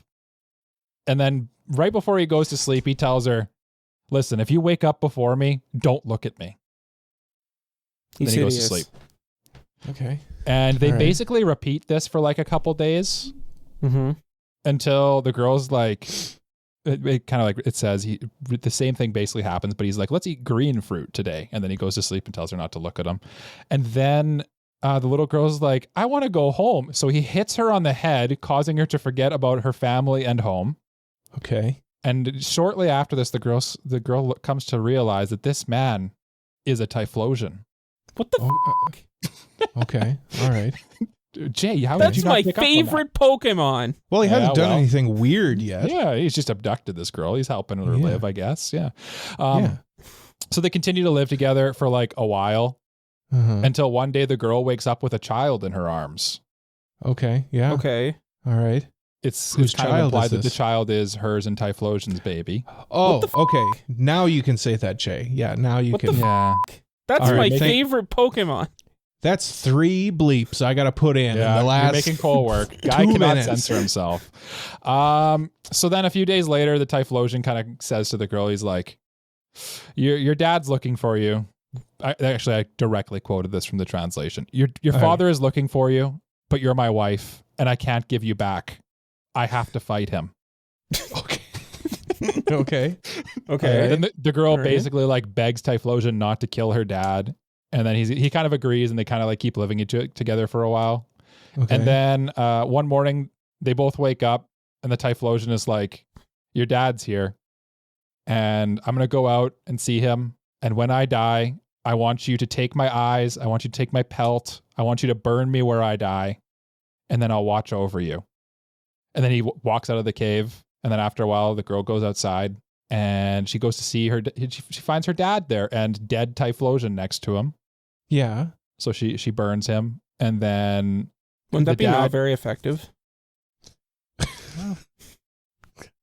And then right before he goes to sleep, he tells her, listen, if you wake up before me, don't look at me. Then he goes to sleep. Okay. And they All right. basically repeat this for like a couple days until the girl's like, it kind of like it says the same thing basically happens, but he's like, let's eat green fruit today. And then he goes to sleep and tells her not to look at him. And then the little girl's like, I want to go home. So he hits her on the head, causing her to forget about her family and home. Okay. And shortly after this, the girl comes to realize that this man is a Typhlosion. What the Okay. All right. Jay, how did That's you not my pick up on that? favorite Pokemon. Well, he hasn't done well. anything weird yet. Yeah, he's just abducted this girl. He's helping her Yeah. live, I guess. Yeah. Yeah. So they continue to live together for like a while until one day the girl wakes up with a child in her arms. Okay. Yeah. Okay. All right. It's Whose kind of child implied is that the this? child is hers and Typhlosion's baby. Oh, okay. Now you can say that, Jay. Yeah. Now you can. Yeah. That's All right, my thank- favorite Pokemon. That's 3 bleeps I got to put in Yeah, the last. you're making Cole work. Guy 2 cannot minutes. censor himself. So then a few days later, the Typhlosion kind of says to the girl, he's like, your dad's looking for you. I directly quoted this from the translation. Your father is looking for you, but you're my wife, and I can't give you back. I have to fight him. Okay. Okay. Okay. And the girl All right. basically like begs Typhlosion not to kill her dad. And then he kind of agrees, and they kind of like keep living together for a while. Okay. And then one morning they both wake up and the Typhlosion is like, your dad's here and I'm going to go out and see him. And when I die, I want you to take my eyes. I want you to take my pelt. I want you to burn me where I die. And then I'll watch over you. And then he walks out of the cave. And then after a while, the girl goes outside and she goes to see her. She finds her dad there and dead Typhlosion next to him. Yeah. So she burns him. And then Wouldn't that the be not dad very effective?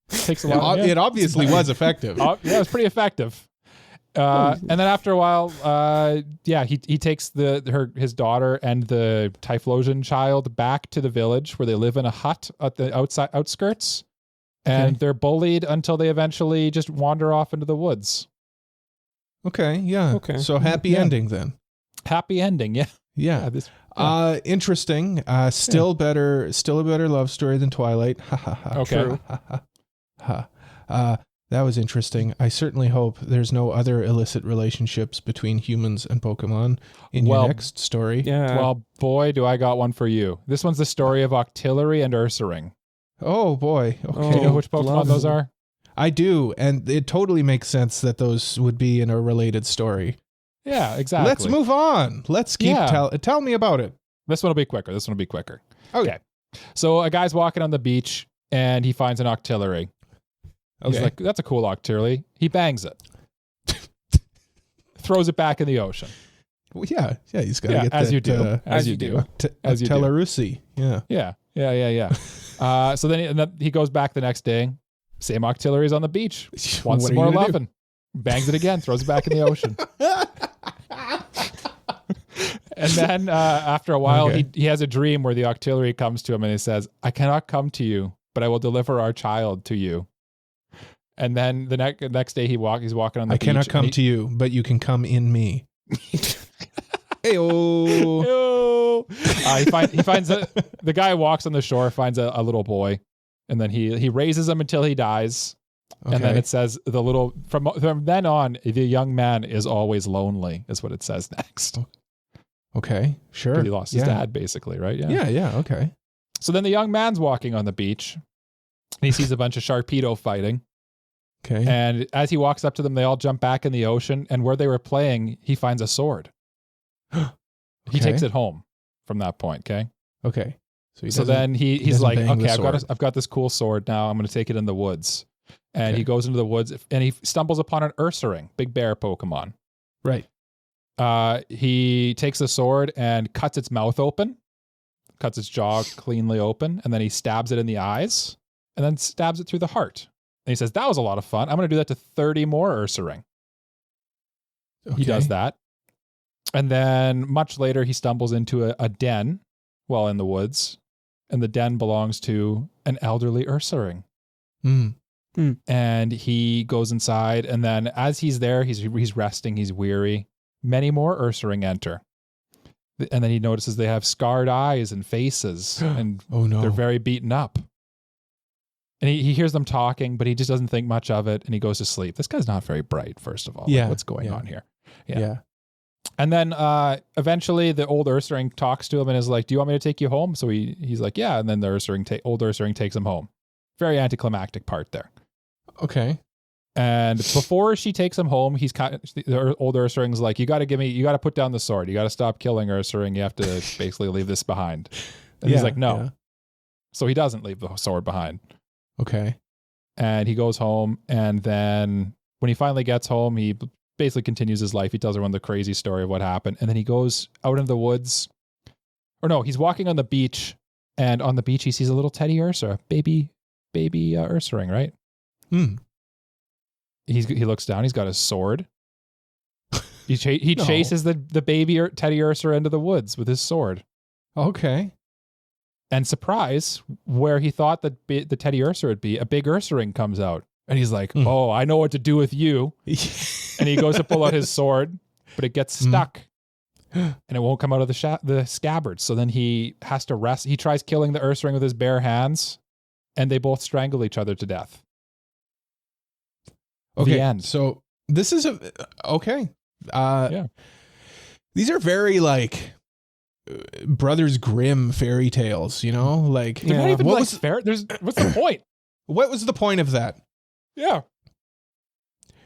takes a lot. It obviously was effective. Yeah, it was pretty effective. And then after a while, he takes his daughter and the Typhlosion child back to the village where they live in a hut at the outskirts, and they're bullied until they eventually just wander off into the woods. Okay. Yeah. Okay. So happy ending then. Happy ending, yeah. Yeah. Interesting. Still a better love story than Twilight. Ha ha ha. Okay. True. That was interesting. I certainly hope there's no other illicit relationships between humans and Pokemon in your next story. Yeah. Well, boy, do I got one for you. This one's the story of Octillery and Ursaring. Oh boy. Okay. Do you know which Pokemon those are? I do, and it totally makes sense that those would be in a related story. Yeah, exactly. Let's move on. Let's keep tell me about it. This one will be quicker. Okay. So a guy's walking on the beach and he finds an Octillery. Okay. He's like, that's a cool Octillery. He bangs it. Throws it back in the ocean. Well, yeah, he's got to get as that. you do. As you do. As you do. Octillery. Yeah. Yeah. So then he goes back the next day. Same Octillery's on the beach. Wants some more loving. Bangs it again. Throws it back in the ocean. And then after a while, he has a dream where the Octillery comes to him and he says, I cannot come to you, but I will deliver our child to you. And then the next day he's walking on the beach. I cannot come to you, but you can come in me. Hey-oh. He finds the guy walks on the shore, finds a little boy, and then he raises him until he dies. Okay. And then it says from then on, the young man is always lonely, is what it says next. Okay, sure. He lost his dad, basically, right? Yeah, okay. So then the young man's walking on the beach, and he sees a bunch of Sharpedo fighting. Okay. And as he walks up to them, they all jump back in the ocean, and where they were playing, he finds a sword. He takes it home from that point, okay? Okay. So then he's like, bang the okay, sword. I've got this cool sword now. I'm going to take it in the woods. And Okay. he goes into the woods and he stumbles upon an Ursaring, big bear Pokemon. Right. He takes the sword and cuts its mouth open, cuts its jaw cleanly open, and then he stabs it in the eyes and then stabs it through the heart. And he says, that was a lot of fun. I'm going to do that to 30 more Ursaring. Okay. He does that. And then much later, he stumbles into a den while in the woods. And the den belongs to an elderly Ursaring. Mm. And he goes inside. And then as he's there, he's resting. He's weary. Many more Ursaring enter. And then he notices they have scarred eyes and faces, and Oh no. they're very beaten up. And he hears them talking, but he just doesn't think much of it, and he goes to sleep. This guy's not very bright, first of all. Yeah. Like, what's going on here? Yeah. And then eventually the old Ursaring talks to him and is like, do you want me to take you home? So he's like, yeah. And then the old Ursaring takes him home. Very anticlimactic part there. Okay. And before she takes him home, the old Ursaring's like, you got to put down the sword. You got to stop killing Ursaring. You have to basically leave this behind. And he's like, no. Yeah. So he doesn't leave the sword behind. Okay. And he goes home. And then when he finally gets home, he basically continues his life. He tells everyone the crazy story of what happened. And then he goes out into the woods. Or no, he's walking on the beach. And on the beach, he sees a little teddy Ursa, baby Ursaring, right? Hmm. He looks down. He's got his sword. He chases the baby teddy Ursa into the woods with his sword. Okay. And surprise, where he thought that the teddy Ursa would be, a big Ursaring comes out. And he's like, oh, I know what to do with you. And he goes to pull out his sword, but it gets stuck. And it won't come out of the scabbard. So then he has to rest. He tries killing the Ursaring with his bare hands, and they both strangle each other to death. Okay. The end. So this is okay. Yeah. These are very like Brothers Grimm fairy tales, you know? Like They're not even what like was fair. What's the point? what was the point of that? Yeah.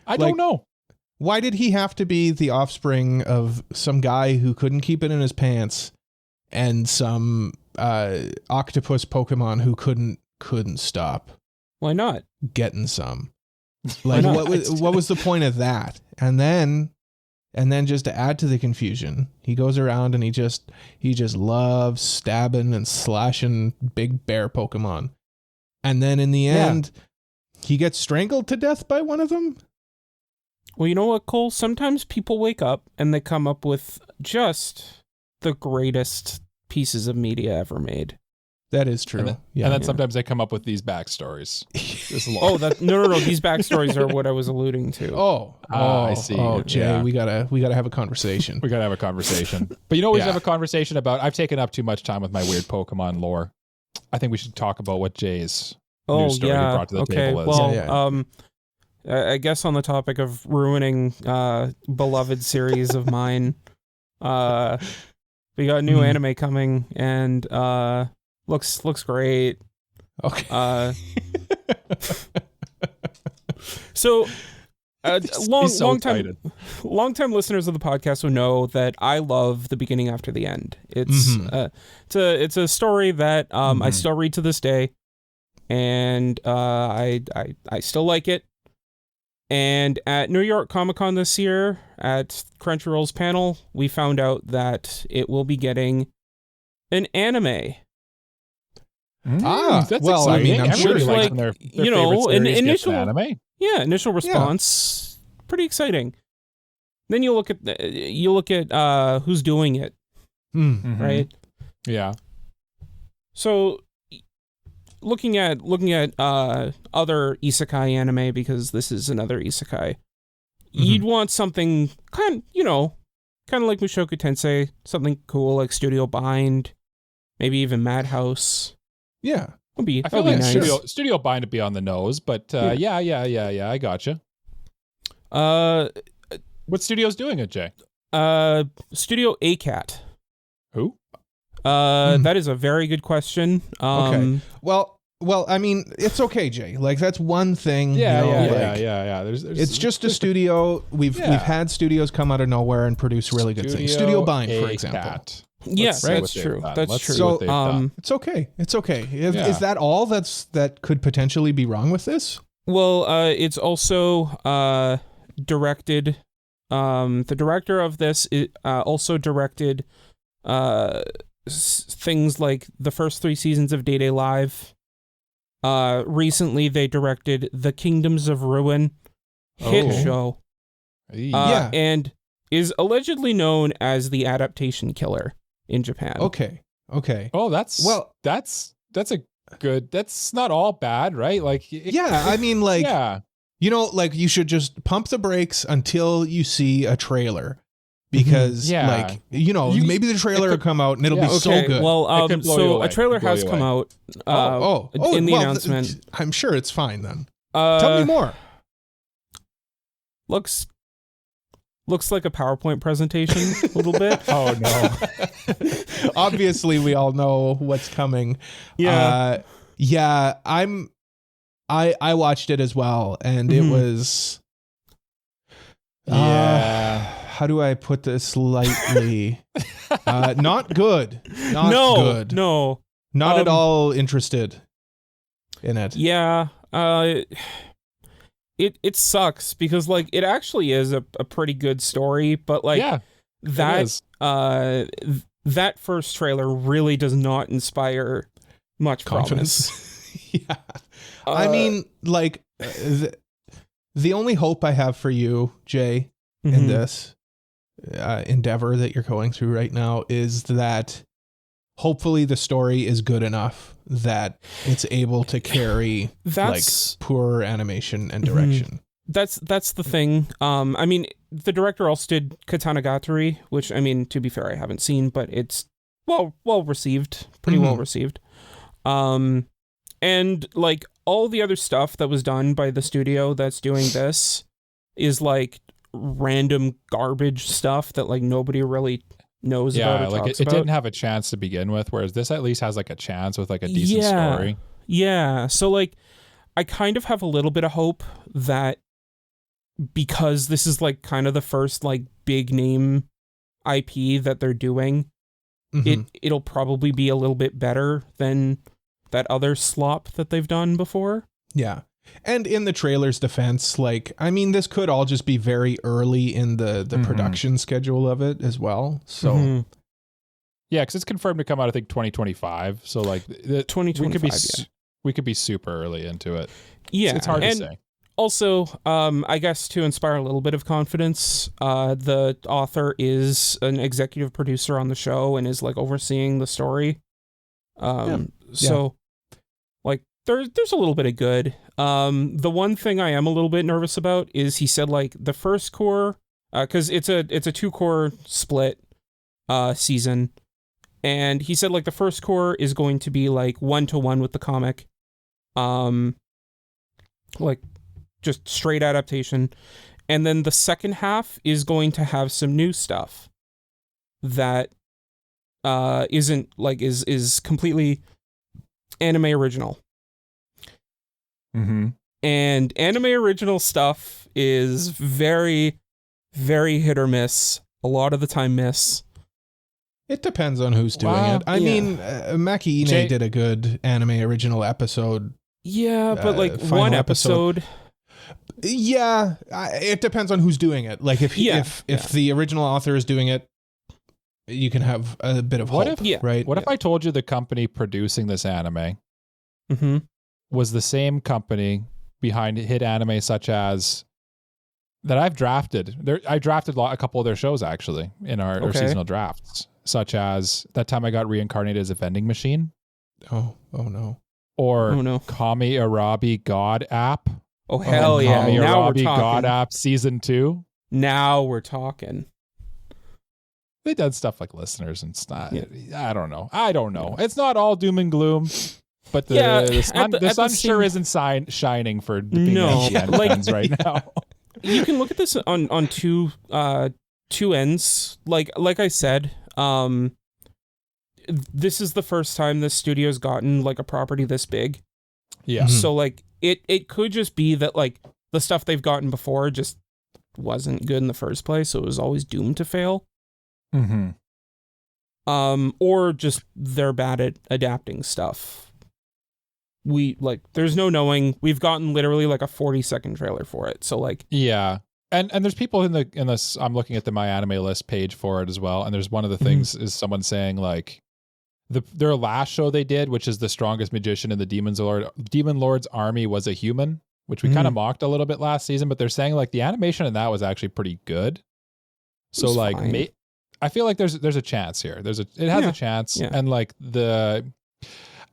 I don't know. Why did he have to be the offspring of some guy who couldn't keep it in his pants and some octopus Pokemon who couldn't stop Why not? getting some? Like what was the point of that? And then just to add to the confusion, he goes around and he just loves stabbing and slashing big bear Pokemon. And then in the end, he gets strangled to death by one of them. Well, you know what, Cole? Sometimes people wake up and they come up with just the greatest pieces of media ever made. That is true. And then sometimes they come up with these backstories. Oh, no. These backstories are what I was alluding to. I see. Oh, Jay, Yeah. we gotta have a conversation. We gotta have a conversation. But you know, we should Yeah. have a conversation about. I've taken up too much time with my weird Pokemon lore. I think we should talk about what Jay's news story he brought to the table is. Well, I guess on the topic of ruining beloved series of mine, we got a new anime coming and looks great. Okay. So He's so excited. long-time listeners of the podcast will know that I love the beginning after the end. It's a story that I still read to this day, and I still like it. And at New York Comic Con this year, at Crunchyroll's panel, we found out that it will be getting an anime. That's well, I exciting. mean, I'm sure Everybody likes like, when their you know, favorite series gets initial- an anime. Yeah, initial response, pretty exciting. Then you look at who's doing it, right? Yeah. So looking at other isekai anime, because this is another isekai, you'd want something kind of like Mushoku Tensei, something cool like Studio Bind, maybe even Madhouse. Yeah. I feel like nice. Studio Bind to be on the nose, but yeah, I gotcha. What studio's doing it, Jay? Studio ACAT. Who? That is a very good question. Okay. Well, I mean, it's okay, Jay. Like that's one thing. Yeah. There's It's just a studio. We've had studios come out of nowhere and produce really good things. Studio Bind, for example. Yes, that's true. That's true. So it's okay. It's okay. Is that all that could potentially be wrong with this? Well, it's also directed. The director of this also directed things like the first 3 seasons of Day Day Live. Recently, they directed The Kingdoms of Ruin hit show. And is allegedly known as the adaptation killer in Japan. Okay. Oh, that's a good. That's not all bad, right? Like, I mean, like, you know, like you should just pump the brakes until you see a trailer, because Yeah. like, maybe the trailer will come out and it'll be so Okay, good. well, It could blow you so away. a trailer Blow has you come away. out in the announcement. I'm sure it's fine then. Tell me more. Looks like a PowerPoint presentation a little bit. Oh no. Obviously, we all know what's coming. Yeah. I watched it as well, and it was. How do I put this lightly? Not good. Not good. No. Not at all interested in it. Yeah. It sucks because like it actually is a pretty good story, but like that first trailer really does not inspire much Confidence. promise. Yeah. I mean, like the only hope I have for you, Jay, in this endeavor that you're going through right now is that hopefully the story is good enough that it's able to carry like poor animation and direction. That's the thing. I mean, the director also did Katanagatari, which I mean, to be fair, I haven't seen, but it's well received, pretty well received. And like all the other stuff that was done by the studio that's doing this is like random garbage stuff that like nobody really knows about or like talks it about. didn't have a chance to begin with, whereas this at least has like a chance with like a decent story. Yeah. So like I kind of have a little bit of hope that because this is like kind of the first like big name IP that they're doing, it'll probably be a little bit better than that other slop that they've done before. Yeah. And in the trailer's defense, like, I mean, this could all just be very early in the production schedule of it as well. So, yeah, because it's confirmed to come out, I think, 2025. So, like, 2025, we could be super early into it. Yeah. It's hard to say. Also, I guess to inspire a little bit of confidence, the author is an executive producer on the show and is, like, overseeing the story. So, like, there's a little bit of good. The one thing I am a little bit nervous about is he said like the first core, because it's a 2-core split season, and he said like the first core is going to be like 1-to-1 with the comic, like just straight adaptation, and then the second half is going to have some new stuff that isn't like is completely anime original. And anime original stuff is very, very hit or miss. A lot of the time miss. It depends on who's doing it. I mean, Maki Ine did a good anime original episode. Yeah, but like one episode. Yeah, it depends on who's doing it. Like if the original author is doing it, you can have a bit of hope, right? What if I told you the company producing this anime was the same company behind hit anime such as that I've drafted. I drafted a couple of their shows actually in our seasonal drafts, such as that time I got reincarnated as a vending machine. Oh no. Or Kami Arabi God App. Oh hell yeah! Kami Now Arabi we're talking. God App Season 2. Now we're talking. They did stuff like listeners and stuff. I don't know. It's not all doom and gloom. But the sun sure isn't shining for the big IGN fans right now. You can look at this on two ends. Like I said, this is the first time this studio's gotten like a property this big. Yeah. So like it could just be that like the stuff they've gotten before just wasn't good in the first place, so it was always doomed to fail. Or just they're bad at adapting stuff. There's no knowing. We've gotten literally like a 40-second trailer for it. So like, yeah. And there's people in this, I'm looking at the My Anime List page for it as well. And there's one of the things is someone saying like their last show they did, which is the strongest magician in the Demon Lord's army was a human, which we kind of mocked a little bit last season, but they're saying like the animation in that was actually pretty good. So like, I feel like there's a chance here. It has a chance. Yeah. And like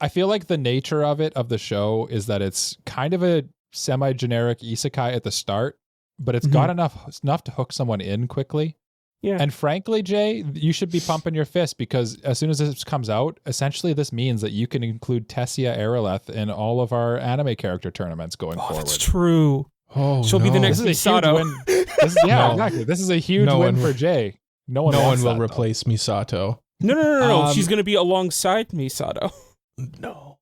I feel like the nature of the show is that it's kind of a semi-generic isekai at the start, but it's got enough to hook someone in quickly. Yeah. And frankly, Jay, you should be pumping your fist because as soon as this comes out, essentially this means that you can include Tessia Aeroleth in all of our anime character tournaments going forward. That's true. Oh, She'll be the next This is a huge Misato. win. Exactly. This is a huge win for Jay. No one will replace Misato. No. She's going to be alongside Misato. No.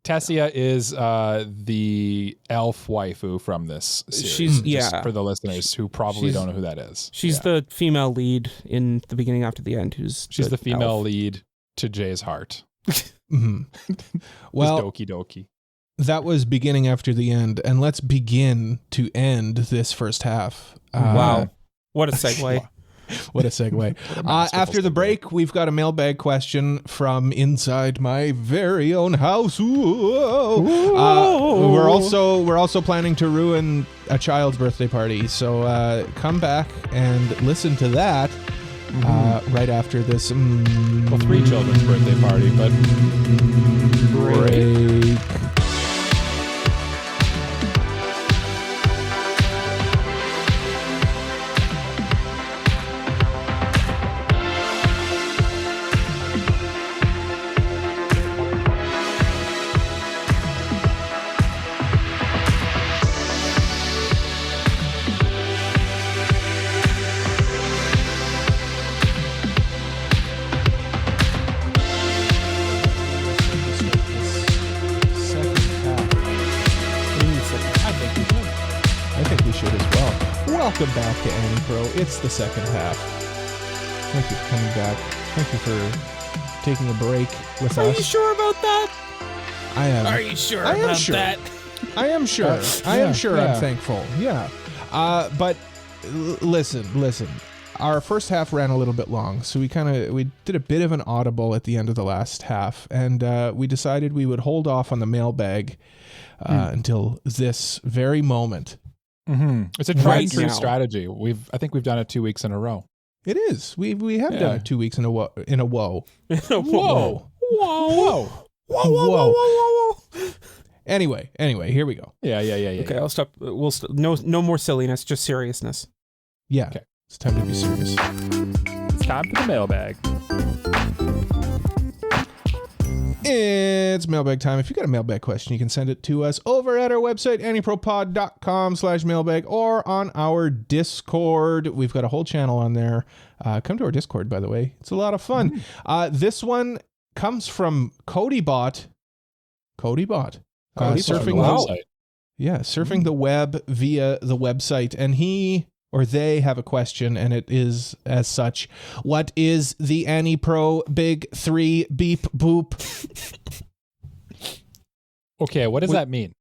Tessia is the elf waifu from this series. She's Just for the listeners who probably don't know who that is. She's the female lead in the beginning after the end. She's the female elf. lead to Jay's heart. Mm-hmm. Well, Doki Doki. that was beginning after the end, and let's begin to end this first half. Wow. What a segue. What a segue. After the break, we've got a mailbag question from inside my very own house. We're also planning to ruin a child's birthday party. So come back and listen to that right after this. Well, 3 children's birthday party, but break. Welcome back to AniPro. It's the second half. Thank you for coming back. Thank you for taking a break with us. Are you sure about that? I am. Are you sure about that? I am sure. I am sure. Yeah. I'm thankful. Yeah. But listen. Our first half ran a little bit long, so we did a bit of an audible at the end of the last half, and we decided we would hold off on the mailbag until this very moment. Mm-hmm. It's a tried and true now. strategy. I think we've done it 2 weeks in a row. It is. We have done it 2 weeks in a woe. Whoa. Anyway, here we go. Yeah. Okay, I'll stop. No more silliness, just seriousness. Yeah. Okay. It's time to be serious. It's time for the mailbag. It's mailbag time. If you got a mailbag question, you can send it to us over at our website, AniProPod.com/mailbag, or on our Discord. We've got a whole channel on there. Come to our Discord, by the way. It's a lot of fun. This one comes from CodyBot. CodyBot. Surfing surfing the web via the website. And he or they have a question, and it is as such: what is the AniPro Big 3 beep boop? Okay, what does that mean?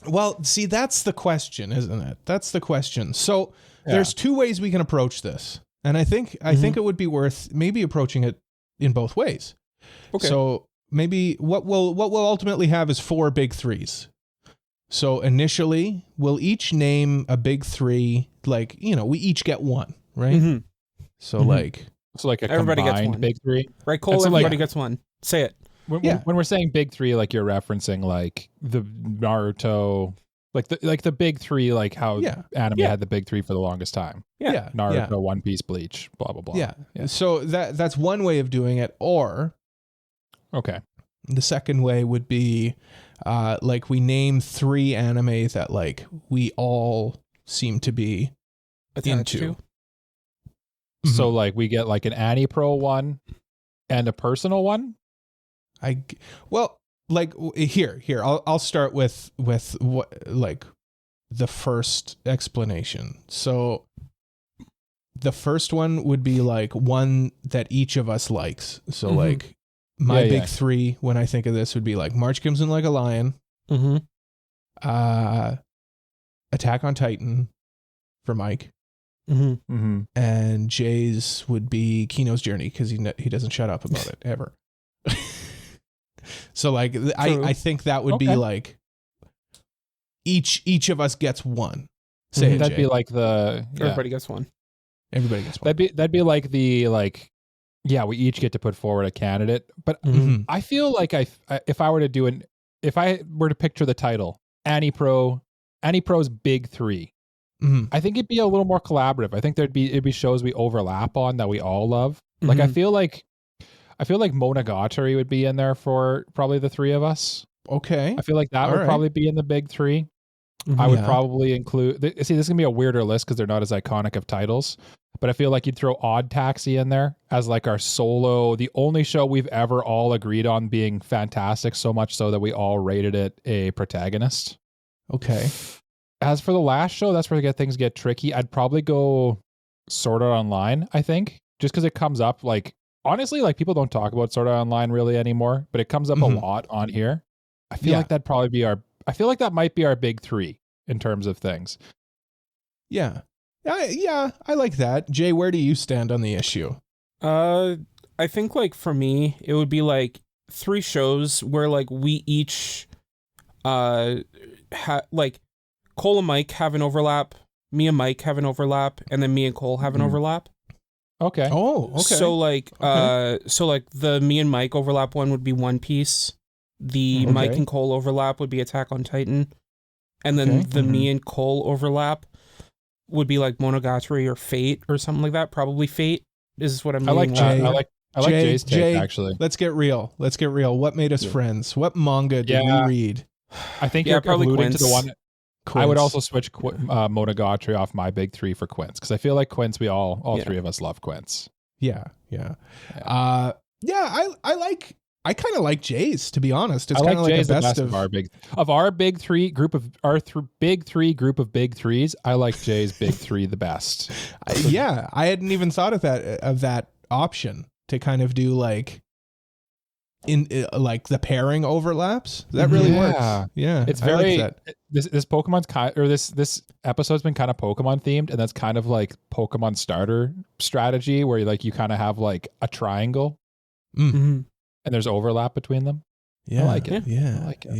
Well, see, that's the question, isn't it? That's the question. So there's 2 ways we can approach this, and I think it would be worth maybe approaching it in both ways. Okay. So maybe what we'll ultimately have is 4 big 3s. So initially, we'll each name a big 3, like, we each get 1, right? Mm-hmm. So like a Everybody gets combined one. big 3. Right, Cole? And so, Everybody gets one. Say it. When we're saying big 3, like you're referencing like the Naruto, like the big 3, like how anime had the big 3 for the longest time. Yeah. Naruto, One Piece, Bleach, blah blah blah. Yeah. So that's one way of doing it. Or okay, the second way would be like we name 3 anime that like we all seem to be into. So like we get like an AniPro one and a personal one. Here I'll start with what like the first explanation. So the first one would be like one that each of us likes. So like my big 3 when I think of this would be like March Comes In Like a Lion, Attack on Titan for Mike, and Jay's would be Kino's Journey because he doesn't shut up about it ever. So like I think that would be like each of us gets 1. Say that'd Jay. be like the Everybody gets one. Everybody gets 1. That'd be like the like we each get to put forward a candidate. But I feel like if I were to picture the title AniPro's Big 3, I think it'd be a little more collaborative. I think it'd be shows we overlap on that we all love. Like I feel like Monogatari would be in there for probably the three of us. Okay. I feel like that would probably be in the big three. I would probably include. See, this is gonna be a weirder list because they're not as iconic of titles. But I feel like you'd throw Odd Taxi in there as like our solo, the only show we've ever all agreed on being fantastic, so much so that we all rated it a protagonist. Okay. As for the last show, that's where things get tricky. I'd probably go Sword Art Online, I think, just because it comes up like, honestly, like people don't talk about Sword Art Online really anymore, but it comes up a lot on here. I feel like that'd probably be I feel like that might be our big three in terms of things. Yeah. I like that. Jay, where do you stand on the issue? I think like for me, it would be like 3 shows where like we each like Cole and Mike have an overlap, me and Mike have an overlap, and then me and Cole have an overlap. Okay. Oh, okay. So like the me and Mike overlap one would be One Piece. The Mike and Cole overlap would be Attack on Titan. And then the me and Cole overlap would be like Monogatari or Fate or something like that. Probably Fate is what I'm I like leaning Jay. on. I like Jay's take, actually. Let's get real. What made us friends? What manga did we read? I think you're probably alluding Quince. to the one. Quince. I would also switch Monogatari off my big three for Quince because I feel like Quince, we all three of us love Quince. Yeah. I kind of like Jay's, to be honest. It's kind of like Jay's the best of our big three group of big threes. I like Jay's big three the best. I hadn't even thought of that option to kind of do like like the pairing overlaps. That really works. Yeah, it's I very like that. This Pokemon's this episode's been kind of Pokemon themed, and that's kind of like Pokemon starter strategy where like you kind of have like a triangle. And there's overlap between them. Yeah, I like it. Yeah, I like it.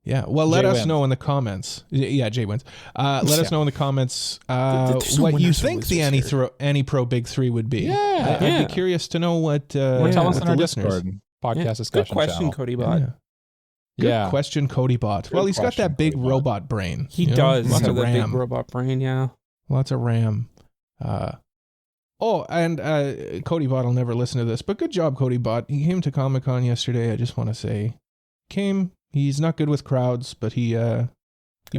Yeah. Well, let Jay us wins. know in the comments. Yeah, Jay wins. Let us know in the comments what you think the AniPro Big Three would be. Yeah, I'd be curious to know what. Or tell us what in the our listeners. Discord podcast discussion Good question, channel. Cody Bot. Good question, Cody Bot. Well, he's got that big Cody Bot. robot brain. He does Lots have of that RAM. big robot brain, yeah. Lots of RAM. And Cody Bot will never listen to this, but good job, Cody Bot. He came to Comic-Con yesterday. I just want to say, he's not good with crowds, but he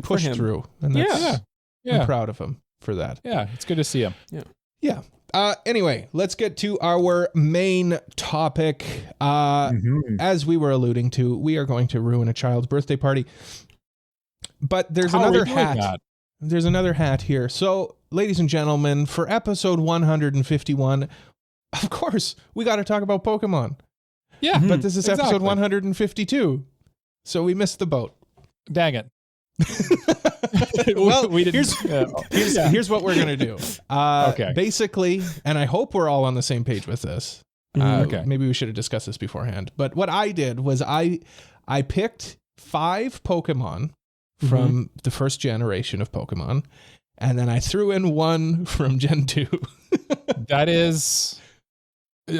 pushed through. And that's, I'm proud of him for that. Yeah, it's good to see him. Yeah. Anyway, let's get to our main topic. As we were alluding to, we are going to ruin a child's birthday party. But there's another hat. There's another hat here. So, ladies and gentlemen, for episode 151, of course, we got to talk about Pokemon. Yeah. But this is episode 152. So we missed the boat. Dang it. Well, we didn't, here's what we're going to do. Okay. Basically, and I hope we're all on the same page with this. Maybe we should have discussed this beforehand. But what I did was I picked 5 Pokemon from the first generation of Pokemon, and then I threw in 1 from Gen 2. That is...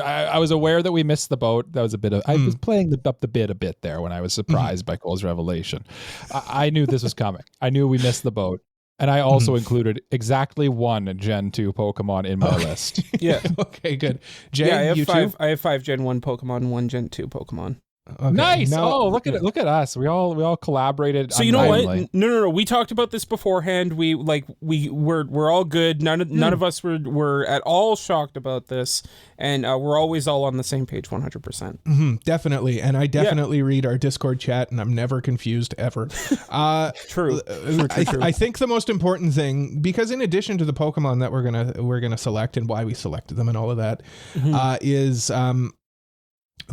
I was aware that we missed the boat. That was a bit of... I was playing up the bit a bit there when I was surprised by Cole's revelation. I knew this was coming. I knew we missed the boat. And I also included exactly 1 Gen 2 Pokemon in my list. Yeah. Okay, good. Jay, I have you 5. too? I have 5 Gen 1 Pokemon, 1 Gen 2 Pokemon. Okay. Nice. Now, Look at us. We all collaborated. So you know what? No. We talked about this beforehand. We're all good. None of us were at all shocked about this, and we're always all on the same page, 100%. Definitely, and I definitely read our Discord chat, and I'm never confused ever. True. I think the most important thing, because in addition to the Pokemon that we're gonna select and why we selected them and all of that, is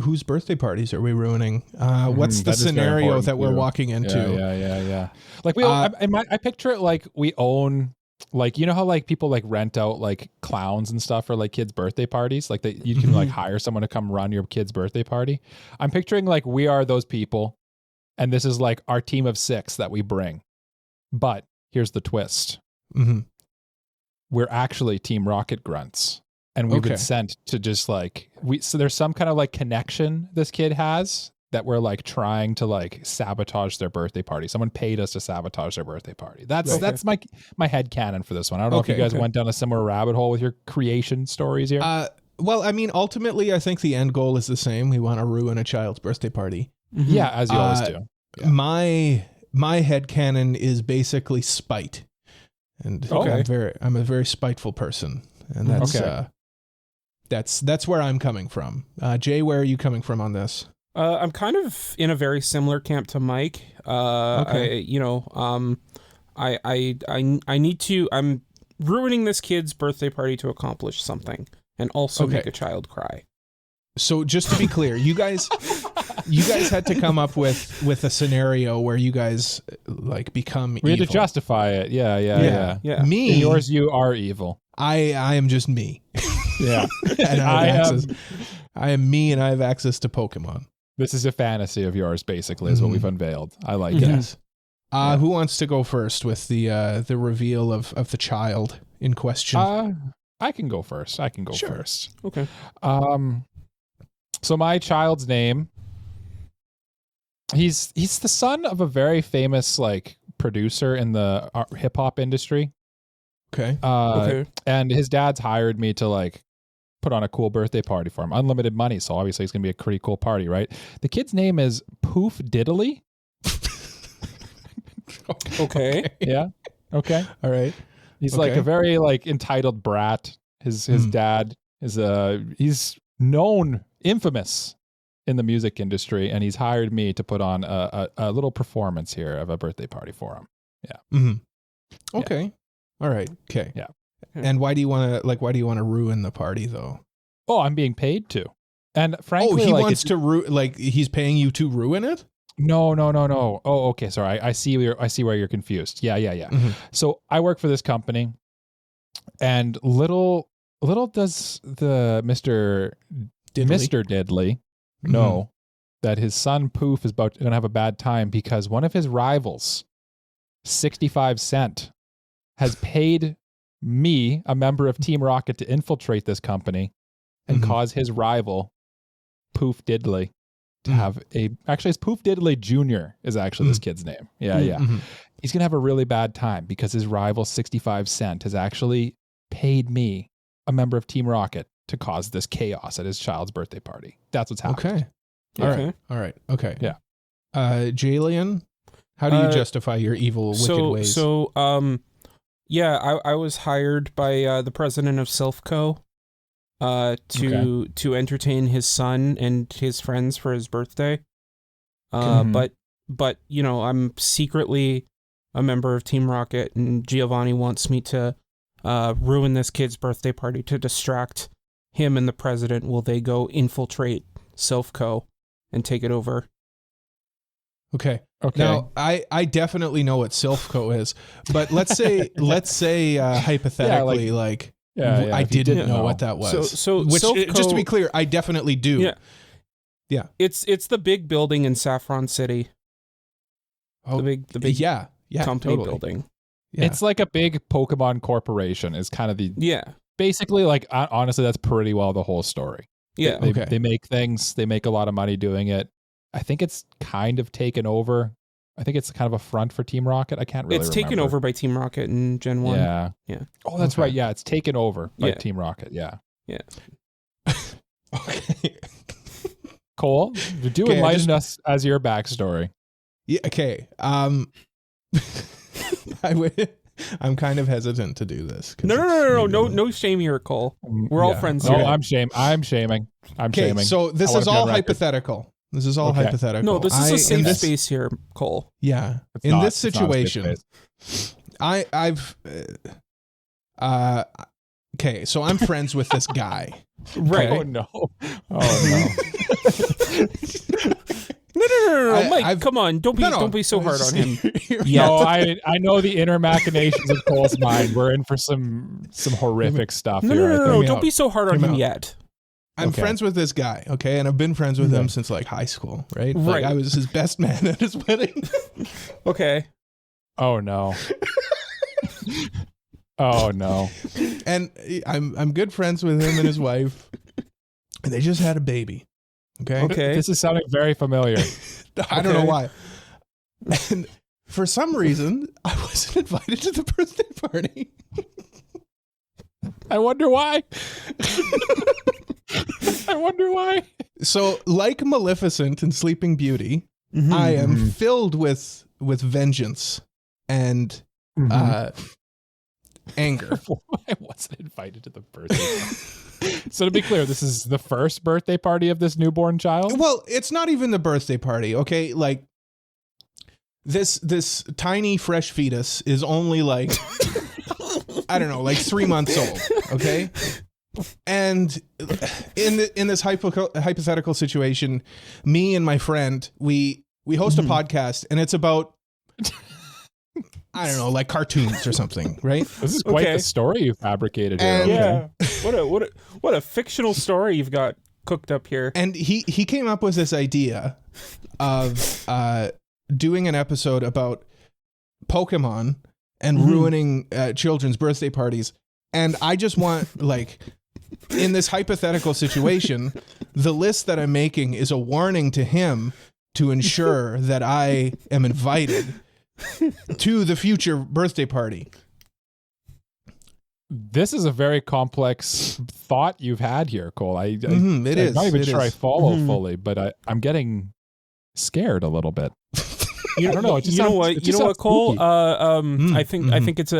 whose birthday parties are we ruining? What's the scenario that we're walking into? Yeah. Like I picture it like we own, like, you know how like people like rent out like clowns and stuff for like kids' birthday parties, like that you can like hire someone to come run your kid's birthday party. I'm picturing like we are those people, and this is like our team of 6 that we bring. But here's the twist: we're actually Team Rocket Grunts. And we've been sent to just like so there's some kind of like connection this kid has that we're like trying to like sabotage their birthday party. Someone paid us to sabotage their birthday party. That's my headcanon for this one. I don't know if you guys went down a similar rabbit hole with your creation stories here. Well, I mean, ultimately, I think the end goal is the same. We want to ruin a child's birthday party. Mm-hmm. Yeah, as you always do. Yeah. My headcanon is basically spite. And I'm a very spiteful person. And that's where I'm coming from. Jay, where are you coming from on this? I'm kind of in a very similar camp to Mike. I'm ruining this kid's birthday party to accomplish something and also make a child cry. So just to be clear, you guys had to come up with a scenario where you guys like become evil. We had to justify it. Yeah. Me, in yours, you are evil. I am just me. Yeah. And I am me, and I have access to Pokemon. This is a fantasy of yours, basically, is what we've unveiled. I like it. Yes. Who wants to go first with the reveal of the child in question? I can go first. First. Okay. So my child's name, he's the son of a very famous like producer in the hip hop industry. Okay. And his dad's hired me to like put on a cool birthday party for him. Unlimited money, so obviously it's gonna be a pretty cool party, right? The kid's name is Poof Diddly. Okay. Yeah. Okay. All right. He's like a very like entitled brat. His dad is he's infamous in the music industry, and he's hired me to put on a little performance here of a birthday party for him. Yeah. Mm-hmm. Okay. Yeah. All right. Okay. Yeah. And why do you want to ruin the party though? Oh, I'm being paid to. And frankly, he wants to he's paying you to ruin it? No. Oh, okay. Sorry. I see where you're confused. Yeah. Mm-hmm. So I work for this company, and little does the Mr. Diddley know that his son Poof is going to have a bad time because one of his rivals, 65 Cent, has paid me, a member of Team Rocket, to infiltrate this company and cause his rival, Poof Diddley, to have actually it's Poof Diddley Jr. is actually this kid's name. Yeah. Mm-hmm. He's going to have a really bad time because his rival, 65 Cent, has actually paid me, a member of Team Rocket, to cause this chaos at his child's birthday party. That's what's happening. Okay. All right. Okay. Yeah. Jalen, how do you justify your evil, wicked ways? I was hired by the president of Silphco to entertain his son and his friends for his birthday. But I'm secretly a member of Team Rocket, and Giovanni wants me to ruin this kid's birthday party to distract him and the president while they go infiltrate Silphco and take it over. Okay. Now, I definitely know what Silphco is, but let's say hypothetically, I didn't know what that was. So Silphco, just to be clear, I definitely do. Yeah. It's the big building in Saffron City. Oh, the big company building. Yeah. It's like a big Pokemon corporation is kind of basically, like, honestly, that's pretty well the whole story. Yeah. They make things, they make a lot of money doing it. I think it's kind of taken over. I think it's kind of a front for Team Rocket. I can't really remember. Taken over by Team Rocket in Gen 1. Yeah. Oh, that's right. Yeah, it's taken over by Yeah. Team Rocket. Yeah. Okay. Cole, do enlighten us as your backstory. Yeah. Okay. I'm kind of hesitant to do this. No shame here, Cole. We're all friends No, here. I'm shaming. Okay, so this is all hypothetical. This is all hypothetical. No, this is a safe space here, Cole. Yeah. It's in not- this it's not a safe situation, space. I've okay, so I'm friends with this guy. Right. Oh no. Oh No, Mike, come on. Don't be so hard on him. no. No, I know the inner machinations of Cole's mind. We're in for some horrific stuff here. No, don't be so hard on him yet. I'm friends with this guy, okay? And I've been friends with him since like high school, right? Like, I was his best man at his wedding. Okay. Oh no. Oh no. And I'm good friends with him and his wife. And they just had a baby. Okay. This is sounding very familiar. I don't know why. And for some reason, I wasn't invited to the birthday party. I wonder why. I wonder why. So, like Maleficent and Sleeping Beauty, I am filled with vengeance and anger. I wasn't invited to the birthday party. So to be clear, this is the first birthday party of this newborn child? Well, it's not even the birthday party, okay? Like, this tiny fresh fetus is only like, I don't know, like 3 months old, okay? And in this hypothetical situation, me and my friend, we host a podcast, and it's about, I don't know, like cartoons or something, right? This is quite the story you fabricated here. And, Yeah. What a fictional story you've got cooked up here. And he came up with this idea of doing an episode about Pokemon and ruining children's birthday parties. And I just want, like, in this hypothetical situation, the list that I'm making is a warning to him to ensure that I am invited to the future birthday party. This is a very complex thought you've had here, Cole. It I'm is. not even It sure I is. follow fully, but I'm getting scared a little bit. I don't know. You know what, Cole? Spooky. I think it's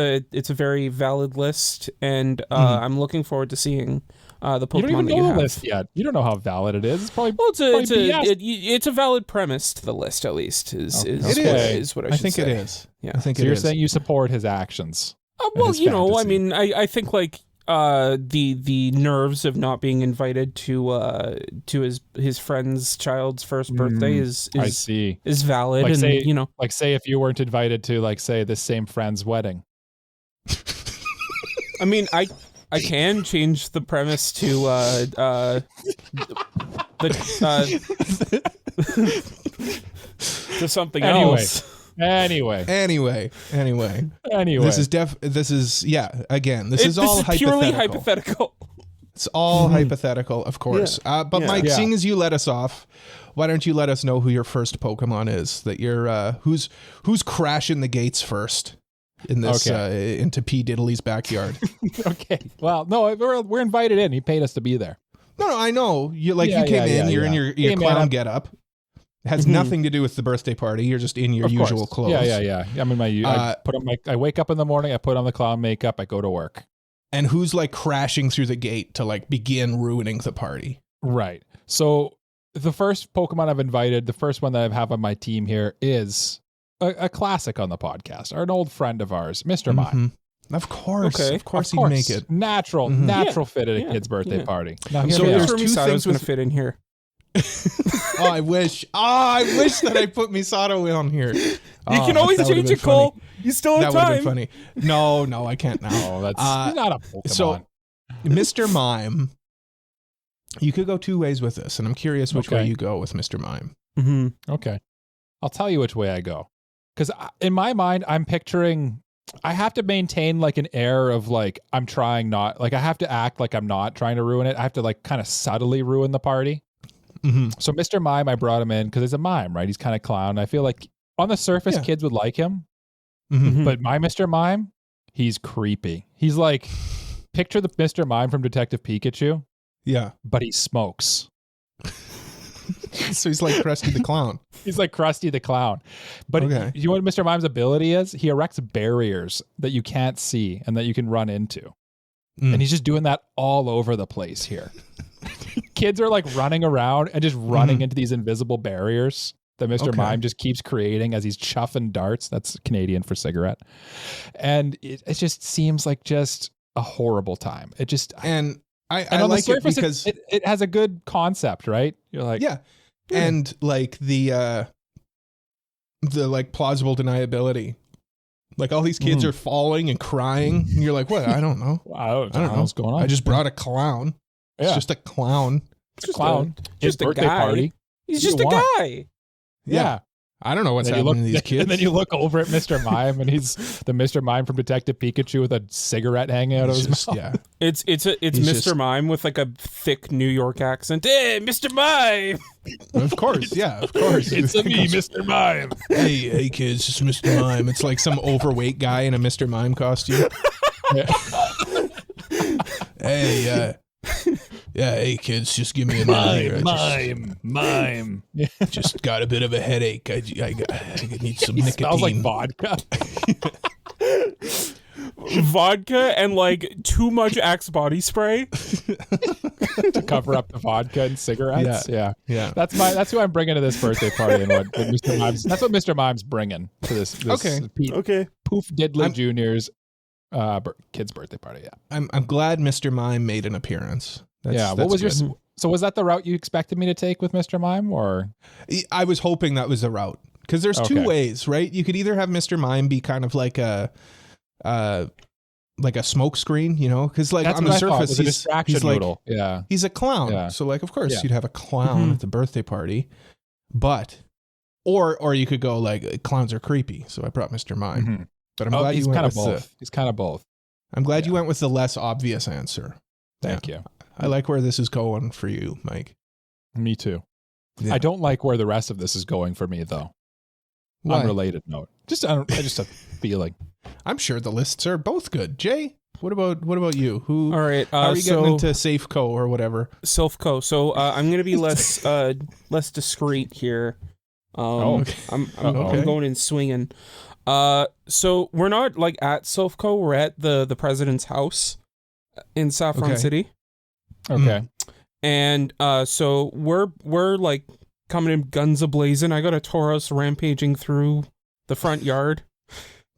a very valid list, and I'm looking forward to seeing the Pokemon You don't even that you know have. the list yet. You don't know how valid it is. It's probably It's a valid premise to the list, at least. Is what I should think say. it is. Yeah. I think So it you're is. saying you support his actions. Well, his you know, I fantasy. mean, I think like the nerves of not being invited to his friend's child's first birthday is I see. is valid, Like and say, you know, like say if you weren't invited to, like, say, the same friend's wedding. I mean, I can change the premise to to something Anyway. else. Anyway. Anyway. This is again, this is all purely hypothetical. hypothetical. It's all hypothetical, of course. But Yeah. Mike, Yeah. seeing as you let us off, why don't you let us know who your first Pokemon is? That you're who's crashing the gates first in this into P. Diddley's backyard. Okay. Well, no, we're invited in. He paid us to be there. No, I know. You Yeah, you came in. You're in your Hey, man, clown getup. Has nothing to do with the birthday party. You're just in your Of course. usual clothes. Yeah. I'm in my. I wake up in the morning. I put on the clown makeup. I go to work. And who's like crashing through the gate to like begin ruining the party? Right. So the first Pokemon I've invited, the first one that I have on my team here is a classic on the podcast, an old friend of ours, Mr. Mime. Of course. Okay. Of course he'd make it. Natural fit at a kid's birthday party. Now, So hear me there's out. Sure two Misato's things gonna with- fit in here. Oh, I wish that I put Misato on here. You can always change it, Cole. You still That have would have time. been funny. No, I can't now. Oh, that's not a Pokemon. So, Mr. Mime, you could go two ways with this, and I'm curious which way Okay. you go with Mr. Mime. Okay. I'll tell you which way I go. Because in my mind, I'm picturing, I have to maintain like an air of like, I'm trying not, like I have to act like I'm not trying to ruin it. I have to like kind of subtly ruin the party. So Mr. Mime, I brought him in because he's a mime, right? He's kind of clown. I feel like on the surface, kids would like him. But my Mr. Mime, he's creepy. He's like, picture the Mr. Mime from Detective Pikachu, Yeah. but he smokes. So he's like Krusty the Clown. He's like Krusty the Clown. But Okay. you know what Mr. Mime's ability is? He erects barriers that you can't see and that you can run into. And he's just doing that all over the place here. Kids are like running around and just running into these invisible barriers that Mr. Mime just keeps creating as he's chuffing darts. That's Canadian for cigarette. And it just seems like just a horrible time. It just... And I on like the surface, it because it has a good concept, right? You're like... yeah. And like the like plausible deniability. Like all these kids are falling and crying, and you're like, what? I don't know. I don't know what's going on. I just brought a clown. It's Yeah. just a clown. It's a clown. His just a birthday guy. party. He's You just a want. guy. Yeah. I don't know what's happening to these kids. And then you look over at Mr. Mime, and he's the Mr. Mime from Detective Pikachu with a cigarette hanging out of his mouth. Yeah, It's Mr. Mime with like a thick New York accent. Hey, Mr. Mime. of course. Yeah, of course. It's me, Mr. Mime. Hey, kids, it's Mr. Mime. It's like some overweight guy in a Mr. Mime costume. Hey, hey, kids, just give me a minute here. Mime. Just got a bit of a headache. I need some nicotine. Smells like vodka. Vodka and like too much Axe body spray. To cover up the vodka and cigarettes. Yeah. That's who I'm bringing to this birthday party, and what Mr. Mime's. That's what Mr. Mime's bringing to this Okay. Poof Diddley Jr.'s kid's birthday party. Yeah. I'm glad Mr. Mime made an appearance. What was good. So was that the route you expected me to take with Mr. Mime, or? I was hoping that was the route, because there's two ways, right? You could either have Mr. Mime be kind of like a smoke screen, you know, because like on the surface he's like he's a clown. So like of course you'd have a clown at the birthday party, but or you could go like clowns are creepy, so I brought Mr. Mime. But I'm glad you went with both. He's kind of both. I'm glad you went with the less obvious answer. Thank you. I like where this is going for you, Mike. Me too. Yeah. I don't like where the rest of this is going for me, though. Why? Unrelated note. I just have a feeling. I'm sure the lists are both good. Jay, what about you? All right. How are you getting into Safeco or whatever? Selfco. So I'm going to be less discreet here. I'm going in swinging. So we're not like at Selfco. We're at the president's house in Saffron City. Okay. And so we're like coming in guns a-blazing. I got a Tauros rampaging through the front yard.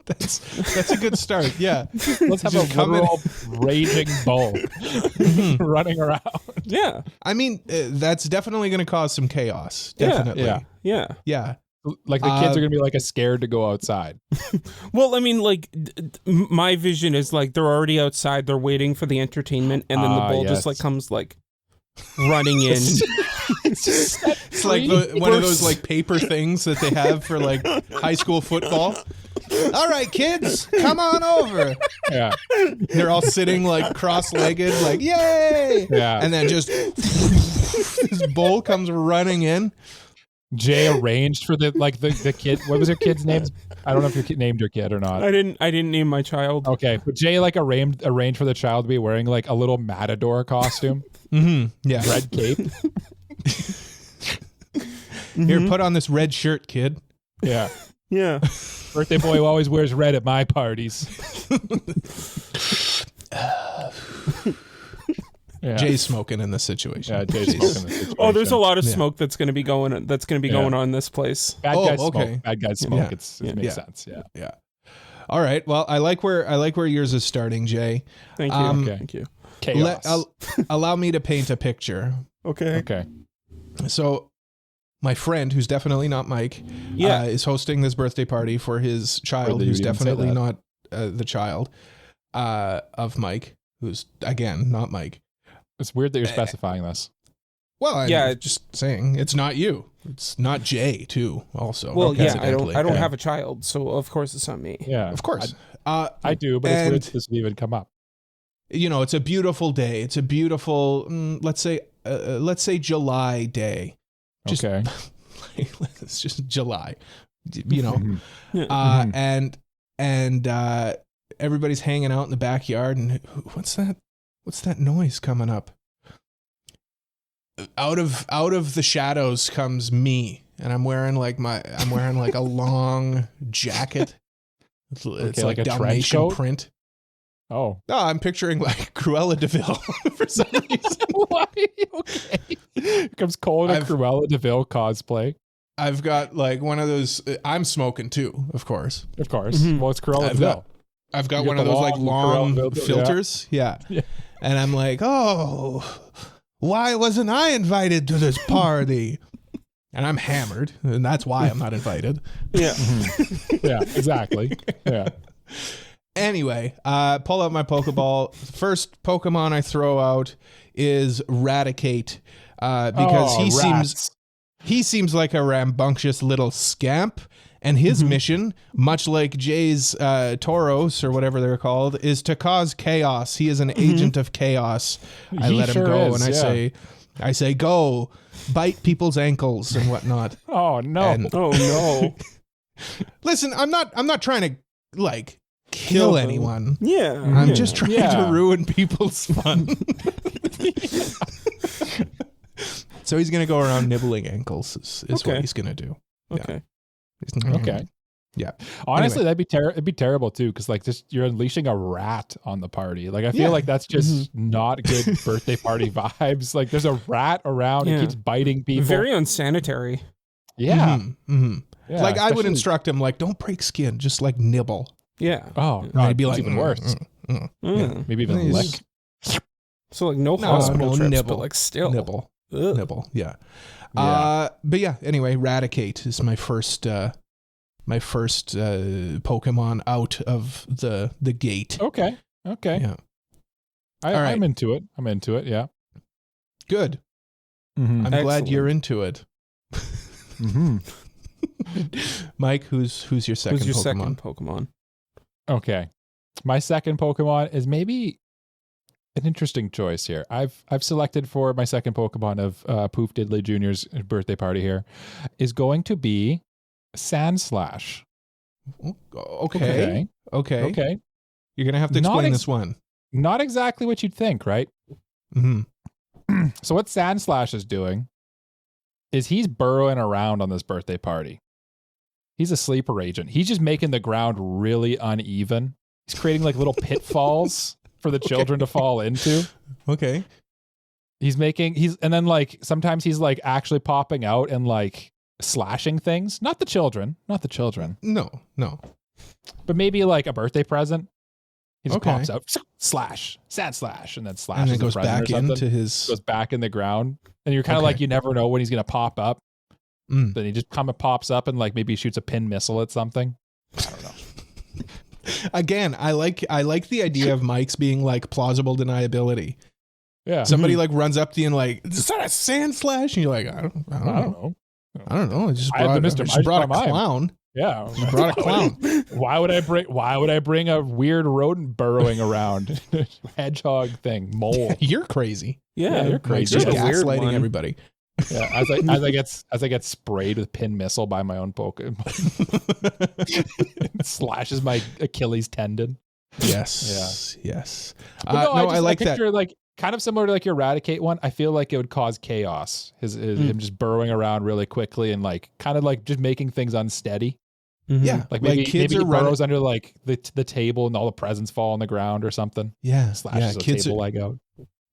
That's a good start. Yeah. Let's have a literal raging bull running around. Yeah. I mean, that's definitely going to cause some chaos. Definitely. Yeah. Like the kids are going to be like scared to go outside. Well, I mean, like my vision is like they're already outside. They're waiting for the entertainment. And then the bull just like comes like running in. It's like one of those like paper things that they have for like high school football. All right, kids, come on over. Yeah. They're all sitting like cross-legged, like, yay. Yeah. And then just this bull comes running in. Jay arranged for the kid. What was your kid's name? I don't know if you named your kid or not. I didn't name my child. Okay, but Jay like arranged for the child to be wearing like a little matador costume. Yeah, red cape. Here, put on this red shirt, kid. Yeah. Birthday boy always wears red at my parties. Yeah. Jay's smoking in this situation. Yeah, Jay's smoking in this situation. Oh, there's a lot of smoke that's going to be going on in this place. Bad guys smoke. Bad guys smoke. It makes sense. Yeah. All right. Well, I like where yours is starting, Jay. Thank you. Thank you. Chaos. Allow me to paint a picture. Okay. So, my friend, who's definitely not Mike, is hosting this birthday party for his child, who's definitely not the child of Mike, who's again not Mike. It's weird that you're specifying this. Well, I'm just saying it's not you. It's not Jay too. Also, well, I don't have a child, so of course it's not me. Yeah, of course. I do, but it's weird this would even come up. You know, it's a beautiful day. It's a beautiful, let's say July day. It's just July. You know, and everybody's hanging out in the backyard, and what's that? What's that noise coming up? Out of the shadows comes me, and I'm wearing like a long jacket. It's like a Dalmatian print. Oh, no, I'm picturing like Cruella de Vil for some reason. Why? Okay. Here comes Cole in a Cruella de Vil cosplay. I've got like one of those. I'm smoking too, of course. Of course. Well, it's Cruella de Vil. I've got one of those like long filters. Yeah. And I'm like, oh, why wasn't I invited to this party? And I'm hammered, and that's why I'm not invited. Yeah. Yeah, exactly. Yeah. Anyway, pull out my Pokeball. First Pokemon I throw out is Raticate, because he seems he seems like a rambunctious little scamp. And his mission, much like Jay's Tauros or whatever they're called, is to cause chaos. He is an agent of chaos. I let him go, and I say, go, bite people's ankles and whatnot. Oh no! Oh no! Listen, I'm not trying to like kill anyone. Yeah, I'm just trying to ruin people's fun. So he's gonna go around nibbling ankles. Is what he's gonna do. Okay. Yeah. Okay. Yeah. Honestly, Anyway. it'd be terrible too, because like just you're unleashing a rat on the party. Like I feel like that's just not good birthday party vibes. Like there's a rat around, it keeps biting people. Very unsanitary. Yeah. Yeah, like I would instruct him, like, don't break skin, just like nibble. Yeah. Oh, And I'd be like, even worse. Yeah. Maybe even lick. So like no hospital trips, nibble, but like still nibble. Yeah. But yeah. Anyway, Raticate is my first Pokemon out of the gate. Okay. Yeah. I'm into it. Yeah. Good. Mm-hmm. I'm glad you're into it. Mike, who's your second Who's your Pokemon? second Pokemon? Okay. My second Pokemon is maybe an interesting choice here. I've selected for my second Pokemon of Poof Diddley Jr.'s birthday party here is going to be Sandslash. Okay. You're gonna have to explain this one. Not exactly what you'd think, right? Mm-hmm. So what Sandslash is doing is he's burrowing around on this birthday party. He's a sleeper agent. He's just making the ground really uneven. He's creating like little pitfalls for the children to fall into. Okay. And then like sometimes he's like actually popping out and like slashing things. Not the children. No. But maybe like a birthday present. He just pops out, slash, Sandslash, and then slashes. And then goes back into goes back in the ground. And you're kind of like, you never know when he's going to pop up. Then he just kind of pops up and like maybe he shoots a pin missile at something. I don't know. Again, I like the idea of Mike's being like plausible deniability. Yeah. Somebody like runs up to you and like, is that a Sandslash? And you're like, I don't know. I just brought a clown. Yeah, just brought a clown. Why would I bring a weird rodent burrowing around? Hedgehog thing, mole. You're crazy. Yeah, you're crazy. Just gaslighting everybody. Yeah, as I get sprayed with pin missile by my own Pokemon. It slashes my Achilles tendon. Yes. Yeah. Yes. I like that. Like kind of similar to like your Raticate one. I feel like it would cause chaos. Him just burrowing around really quickly and like kind of like just making things unsteady. Yeah, like maybe he burrows under like the table and all the presents fall on the ground or something. Yeah, slashes the table leg out.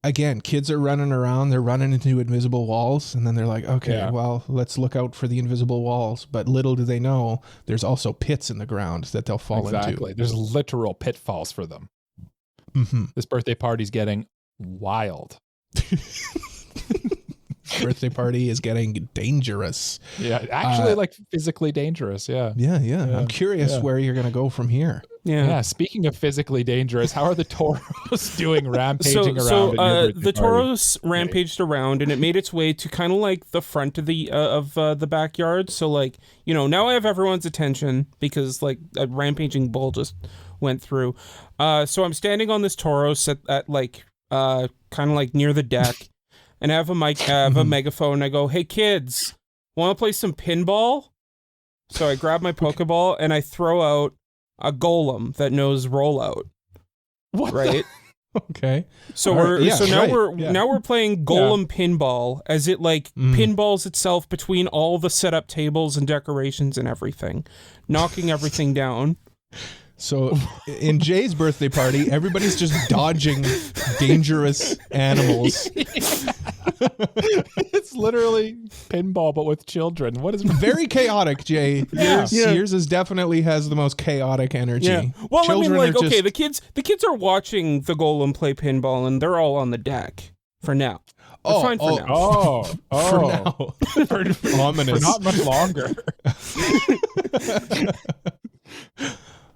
Again, kids are running around. They're running into invisible walls, and then they're like, "Okay, well, let's look out for the invisible walls." But little do they know, there's also pits in the ground that they'll fall into. Exactly. There's literal pitfalls for them. Mm-hmm. This birthday party's getting wild. Birthday party is getting dangerous. Yeah, actually, like physically dangerous. Yeah. I'm curious where you're gonna go from here. Yeah. Speaking of phically dangerous, how are the Tauros doing rampaging around? So the Tauros rampaged around, and it made its way to kind of like the front of the backyard. So like, you know, now I have everyone's attention because like a rampaging bull just went through. So I'm standing on this Tauros at like kind of like near the deck. And I have a megaphone. And I go, "Hey kids, want to play some pinball?" So I grab my Pokeball and I throw out a Golem that knows rollout. What? Right? Okay. So now we're playing Golem pinball as it like pinballs itself between all the setup tables and decorations and everything, knocking everything down. So in Jay's birthday party, everybody's just dodging dangerous animals. It's literally pinball, but with children. What is very chaotic, Jay? Yours is definitely has the most chaotic energy. Yeah. Well, children I mean, like, okay, the kids are watching the Golem play pinball, and they're all on the deck for now. They're fine for now. For now. For ominous. For not much longer.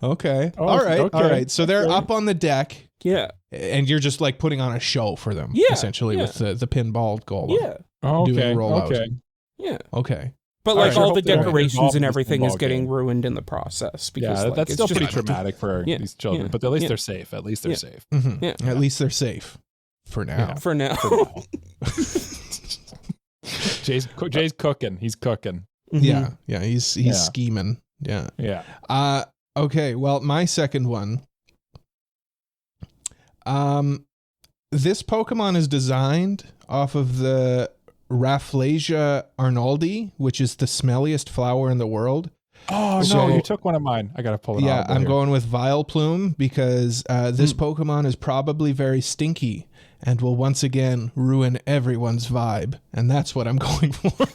Okay. All right. So they're up on the deck. Yeah. And you're just like putting on a show for them, essentially, with the pinball Golem. Yeah. Doing rollout. Okay. Yeah. Okay. But like all the Hopefully decorations and involved in this everything is football getting game. ruined in the process. Because, Yeah, like, that's it's still just pretty traumatic for Yeah, these children, yeah, but at least yeah. they're safe. At least they're Yeah. safe. Mhm. Yeah. At least they're safe for now. For now. Jay's cooking. He's cooking. Yeah. Yeah. He's Yeah. scheming. Yeah. Yeah. Okay. Well, my second one. This Pokemon is designed off of the Rafflesia arnoldi, which is the smelliest flower in the world. Oh, So- no, you took one of mine. I got to pull it Yeah, out. I'm going with Vileplume because this Pokemon is probably very stinky and will once again ruin everyone's vibe. And that's what I'm going for.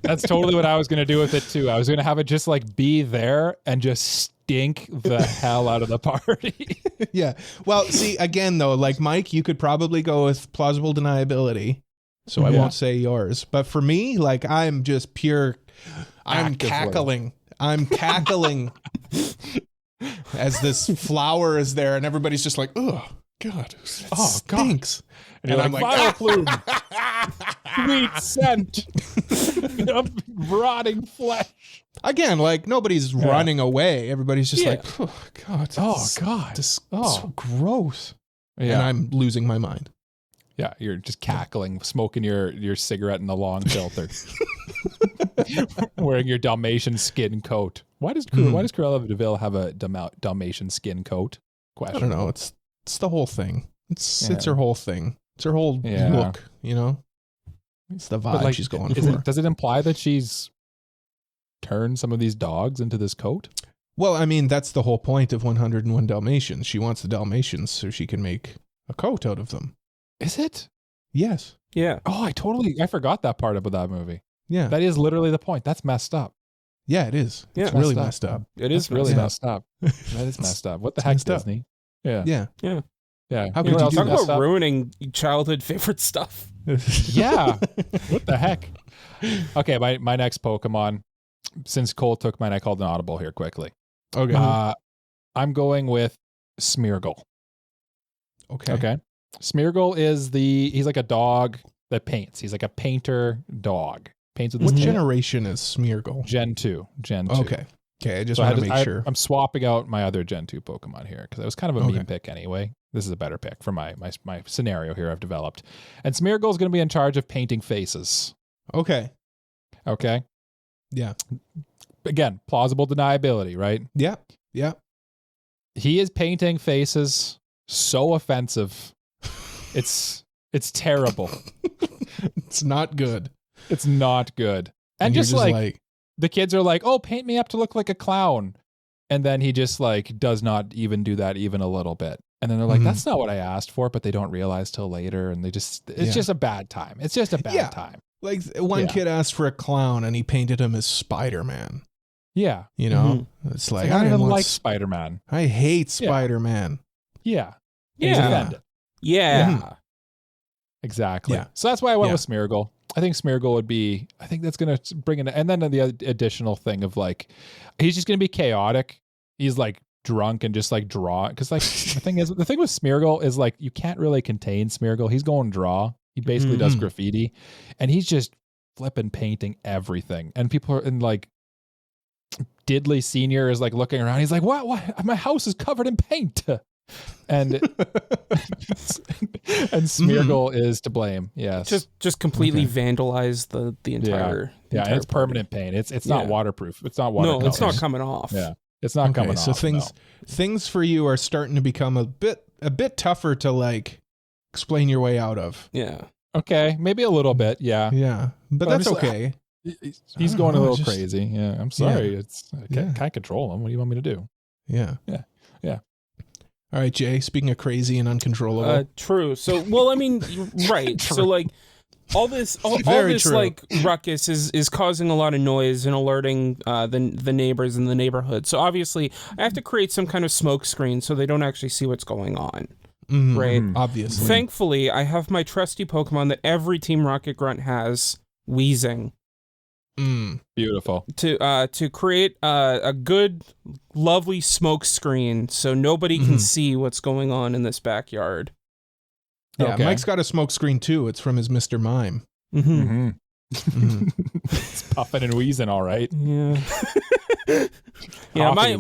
That's totally what I was going to do with it, too. I was going to have it just like be there and just stink the hell out of the party. Yeah. Well, see, again, though, like Mike, you could probably go with plausible deniability. So I Yeah. won't say yours. But for me, like, I'm just pure, I'm Actively. cackling. I'm cackling as this flower is there and everybody's just like, oh, God. It stinks. And you're I'm like, like, Vileplume, sweet scent of rotting flesh. Again, like nobody's running away. Everybody's just Yeah. like, oh, God. God. So gross. Yeah. And I'm losing my mind. Yeah, you're just cackling, smoking your cigarette in the long filter, wearing your Dalmatian skin coat. Why does Cruella de Vil have a Dalmatian skin coat? I don't know. It's the whole thing. It's her whole thing. It's her whole Yeah. look, you know? It's the vibe she's going for. Does it imply that she's turned some of these dogs into this coat? Well, I mean, that's the whole point of 101 Dalmatians. She wants the Dalmatians so she can make a coat out of them. Is it? Yes. Yeah. Oh, I forgot that part about that movie. Yeah. That is literally the point. That's messed up. Yeah, it is. Yeah. It's really Messed up. messed up. It is Really messed messed up. That is messed up. What the heck, messed up. Disney? Yeah. Yeah. Yeah. Yeah. How You could know you what do else Talk that? messed about up? ruining childhood favorite stuff. Yeah. What the heck? Okay, my next Pokemon, since Cole took mine, I called an audible here quickly. Okay. I'm going with Smeargle. Okay. Okay. Smeargle he's like a dog that paints. He's like a painter dog. Paints with What his generation is Smeargle? Gen 2. Okay. Okay, I just So want to make sure. I'm swapping out my other Gen 2 Pokemon here because it was kind of a Okay. meme pick anyway. This is a better pick for my scenario here I've developed. And Smeargle is going to be in charge of painting faces. Okay. Okay. Yeah. Again, plausible deniability, right? Yeah. Yeah. He is painting faces so offensive. It's terrible. It's not good. It's not good. And you're just like the kids are like, "Oh, paint me up to look like a clown." And then he just like does not even do that even a little bit. And then they're like, Mhm. "That's not what I asked for," but they don't realize till later and it's Yeah. just a bad time. It's just a bad time. like one Yeah. kid asked for a clown and he painted him as Spider-Man. Yeah. You know? It's like, I don't I even didn't like want Spider-Man. I hate Yeah. Spider-Man. Yeah. Yeah. He's offended. Yeah. Exactly. Yeah. So that's why I went Yeah. with Smeargle. I think Smeargle would be, I think that's going to bring in, and then the additional thing of like, he's just going to be chaotic. He's like drunk and just like draw. Cause like the thing with Smeargle is like, you can't really contain Smeargle. He's going draw. He basically does Mhm. graffiti and he's just flipping painting everything. And people are in like, Diddley Senior is like looking around. He's like, what? My house is covered in paint. And and Smeargle is to blame. Yes. Just completely Okay. vandalize the entire. the Yeah, entire it's permanent paint. It's not Yeah. waterproof. It's not party. waterproof. No, it's not coming off. Yeah, it's not coming so off. things for you are starting to become a bit tougher to like explain your way out of. Yeah. no. Okay, maybe a little bit. Yeah, Yeah. But Well, I'm that's just- okay. he's I going a don't know, little just- crazy. Yeah, I'm sorry. It's I Yeah. can't control him. What do you want me to do? Yeah. Yeah. Yeah. All right, Jay, speaking of crazy and uncontrollable. True. So, well, I mean, right. So, like, all this Very true. like ruckus is causing a lot of noise and alerting the neighbors in the neighborhood. So obviously, I have to create some kind of smoke screen so they don't actually see what's going on. Mhm. Right. Obviously. Thankfully, I have my trusty Pokemon that every Team Rocket Grunt has, Weezing, Beautiful. to create a good, lovely smoke screen so nobody can Mhm. see what's going on in this backyard. Yeah, Okay. Mike's got a smoke screen too. It's from his Mr. Mime. Mm-hmm. Mm-hmm. It's puffing and wheezing, all right. Yeah. Yeah, my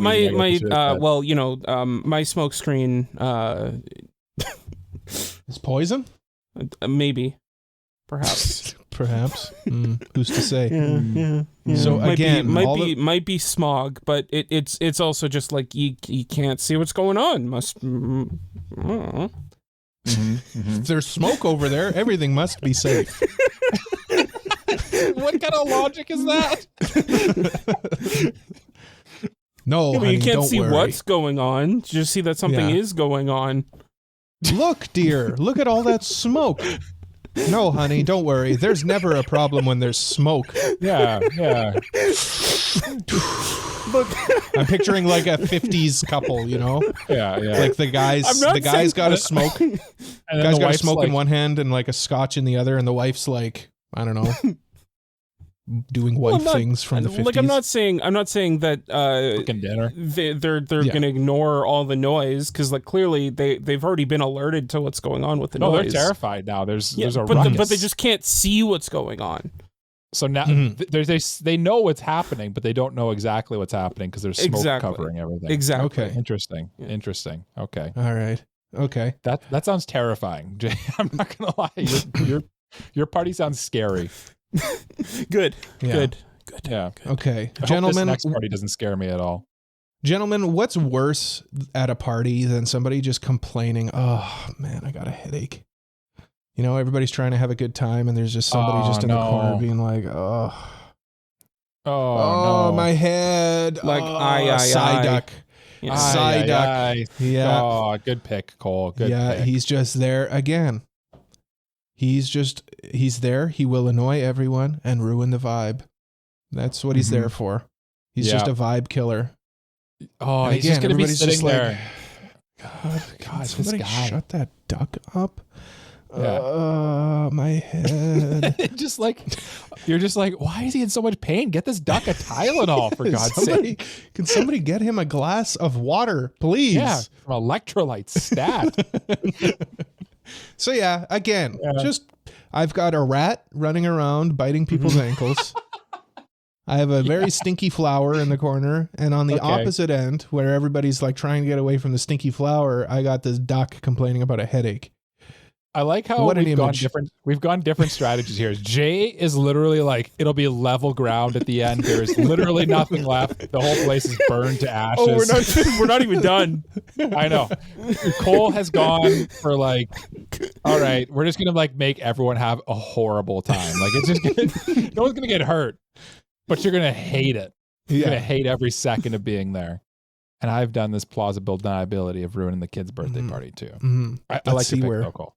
smoke screen, It's poison? maybe, perhaps. Perhaps. Who's to say? Yeah. So again, might be smog, but it's also just like you can't see what's going on. If there's smoke over there, everything must be safe. What kind of logic is that? No, but honey, you can't don't see worry. what's going on. You just see that something is going on. Look, dear, look at all that smoke. No, honey, don't worry. There's never a problem when there's smoke. Yeah. Look, I'm picturing like a 50s couple, you know? Yeah. Like the guy's got a smoke. And then Guy's the got a wife's smoke like, in one hand and like a scotch in the other, and the wife's like, I don't know, doing wife things from the 50s. Like I'm not saying that cooking dinner. they're gonna ignore all the noise, because like clearly they've already been alerted to what's going on with the noise. No, they're terrified now. There's a but ruckus. they just can't see what's going on. So now they know what's happening, but they don't know exactly what's happening because there's smoke covering everything. Exactly. Okay. Interesting. Okay. All right. Okay. That sounds terrifying, Jay. I'm not gonna lie. Your party sounds scary. Good. Yeah. Good. Yeah. Okay. I hope Gentlemen, this next party doesn't scare me at all. Gentlemen, what's worse at a party than somebody just complaining, oh, man, I got a headache? You know, everybody's trying to have a good time, and there's just somebody just in the corner being like, oh, no. my head. Like, Psyduck. Yeah. Psyduck. Yeah. Oh, good pick, Cole. Good pick. He's just there again. He's there. He will annoy everyone and ruin the vibe. That's what he's there for. He's just a vibe killer. Oh, and he's just going to be sitting there. God, somebody shut that duck up. Yeah. My head. You're just like, why is he in so much pain? Get this duck a Tylenol, for God's sake. Can somebody get him a glass of water, please? Yeah, from electrolytes, stat. So yeah, again, I've got a rat running around biting people's ankles. I have a very stinky flower in the corner, and on the opposite end, where everybody's like trying to get away from the stinky flower, I got this duck complaining about a headache. I like how we've gone different strategies here. Jay is literally like, it'll be level ground at the end. There's literally nothing left. The whole place is burned to ashes. Oh, we're not even done. I know. Cole has gone for like, all right, we're just gonna like make everyone have a horrible time. Like, it's just gonna, no one's gonna get hurt, but you're gonna hate it. You're gonna hate every second of being there. And I've done this plausible deniability of ruining the kid's birthday party too. I like to pick Cole.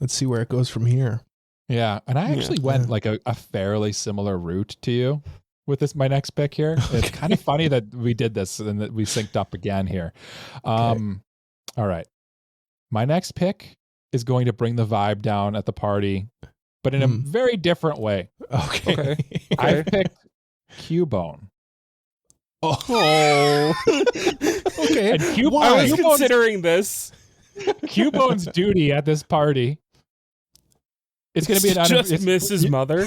Let's see where it goes from here. Yeah, and I actually went like a fairly similar route to you with my next pick here. It's kind of funny that we did this and that we synced up again here. All right. My next pick is going to bring the vibe down at the party, but in a very different way. Okay. I picked Cubone. Oh. Okay. And I was considering this. Cubone's duty at this party is going to be just miss his mother.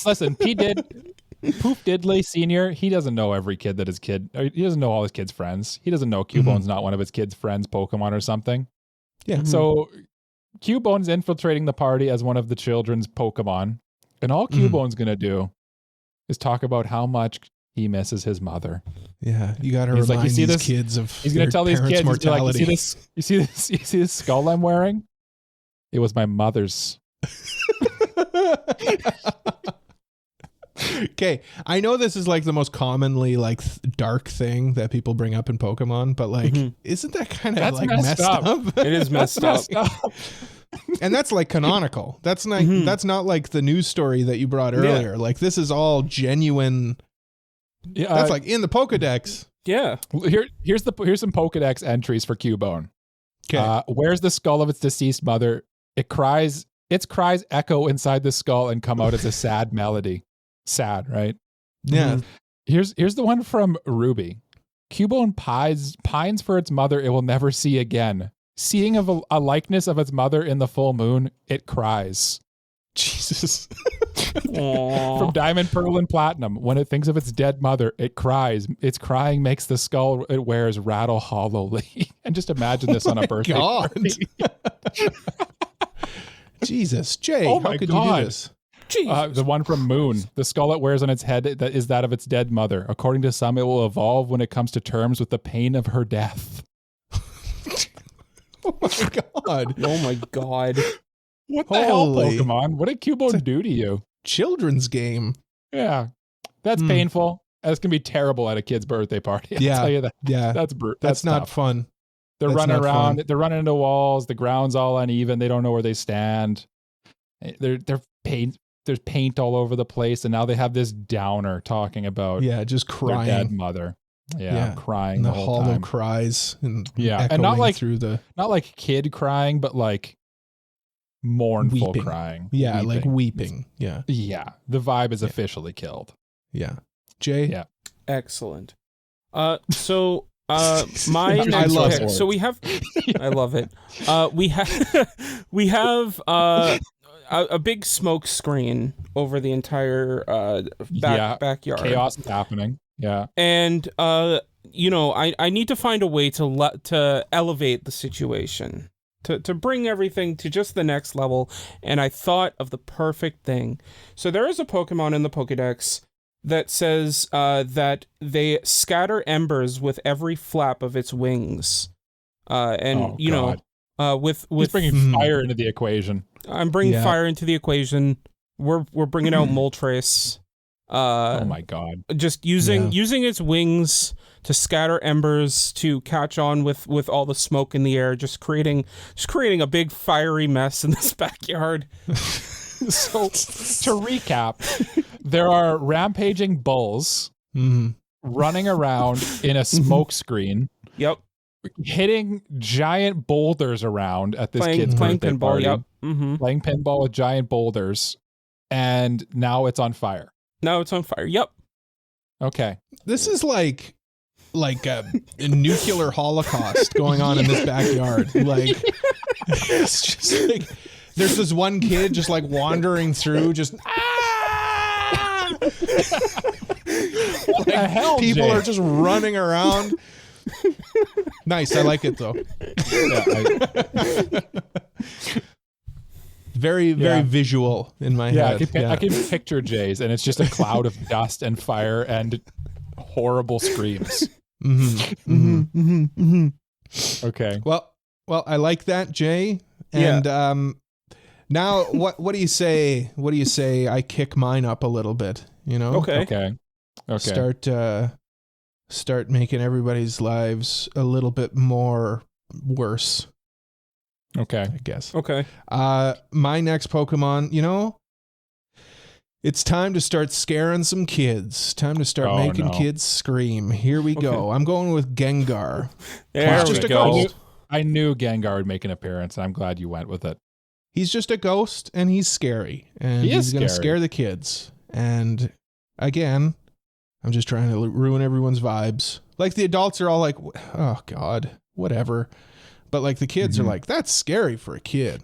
Listen, Poof Diddley Sr., he doesn't know every kid that his kid, he doesn't know all his kids' friends. He doesn't know Cubone's not one of his kids' friends' Pokemon or something. Yeah. So Cubone's infiltrating the party as one of the children's Pokemon. And all Cubone's going to do is talk about how much he misses his mother. Yeah, you got to remind these kids of he's going to tell these kids, mortality. Like, you see this skull I'm wearing? It was my mother's. Okay, I know this is like the most commonly like dark thing that people bring up in Pokemon, but like, isn't that kind of like messed up? It is messed up. And that's like canonical. That's not that's not like the news story that you brought earlier. Like, this is all genuine. Yeah, that's like in the Pokedex. Yeah. Here's some Pokedex entries for Cubone. Okay. Where's the skull of its deceased mother? Its cries echo inside the skull and come out as a sad melody. Sad, right? Yeah. Here's the one from Ruby. Cubone pines for its mother it will never see again. Seeing of a likeness of its mother in the full moon, it cries. Jesus. From Diamond, Pearl, and Platinum. When it thinks of its dead mother, it cries. Its crying makes the skull it wears rattle hollowly. And just imagine this on a birthday party. Jesus, Jay, Oh how my could God. you do this? The one from Moon. The skull it wears on its head that is that of its dead mother. According to some, it will evolve when it comes to terms with the pain of her death. Oh my God. Oh my God. What the hell, Holy. Pokemon? What did Cubone do to you? Children's game. Yeah. That's painful. That's going to be terrible at a kid's birthday party. I'll tell you that. Yeah. That's not tough. fun. They're That's running not around. fun. They're running into walls. The ground's all uneven. They don't know where they stand. They're paint. There's paint all over the place, and now they have this downer talking about Yeah, just their crying. dead mother. Yeah, crying And the the whole hollow time. cries and Yeah, and echoing not like- through the Not like kid crying, but like mournful Weeping. crying. like weeping. Yeah. Yeah, the vibe is officially killed. Yeah. Jay? Yeah. Excellent. So my I next love pick. it. So we have. I love it. We have a big smoke screen over the entire backyard. Chaos is happening. Yeah. And I need to find a way to elevate the situation, to bring everything to just the next level. And I thought of the perfect thing. So there is a Pokemon in the Pokédex that says that they scatter embers with every flap of its wings. With He's bringing fire into the equation. I'm bringing fire into the equation. We're bringing out Moltres. Oh my God. Just using its wings to scatter embers to catch on with all the smoke in the air, just creating a big fiery mess in this backyard. So to recap, there are rampaging bulls running around in a smoke screen. Yep. Hitting giant boulders around at this kid's playing birthday pinball. party. Yep. Mm-hmm. Playing pinball with giant boulders, and now it's on fire. Now it's on fire. Yep. Okay. This is like a nuclear holocaust going on in this backyard. Like, it's just like there's this one kid just like wandering through, just What the hell, people Jay? are just running around. Nice, I like it though. Very visual in my head. I can picture Jay's, and it's just a cloud of dust and fire and horrible screams. Okay. Well, I like that, Jay. And now, what do you say? What do you say? I kick mine up a little bit. You know? Okay. Start making everybody's lives a little bit more worse. Okay. I guess. Okay. My next Pokemon, it's time to start scaring some kids. Time to start making kids scream. Here we go. I'm going with Gengar. There He's just we a go. ghost. I knew Gengar would make an appearance, and I'm glad you went with it. He's just a ghost, and he's scary. And he's going to scare the kids. And again, I'm just trying to ruin everyone's vibes. Like the adults are all like, oh God, whatever. But like the kids are like, that's scary for a kid.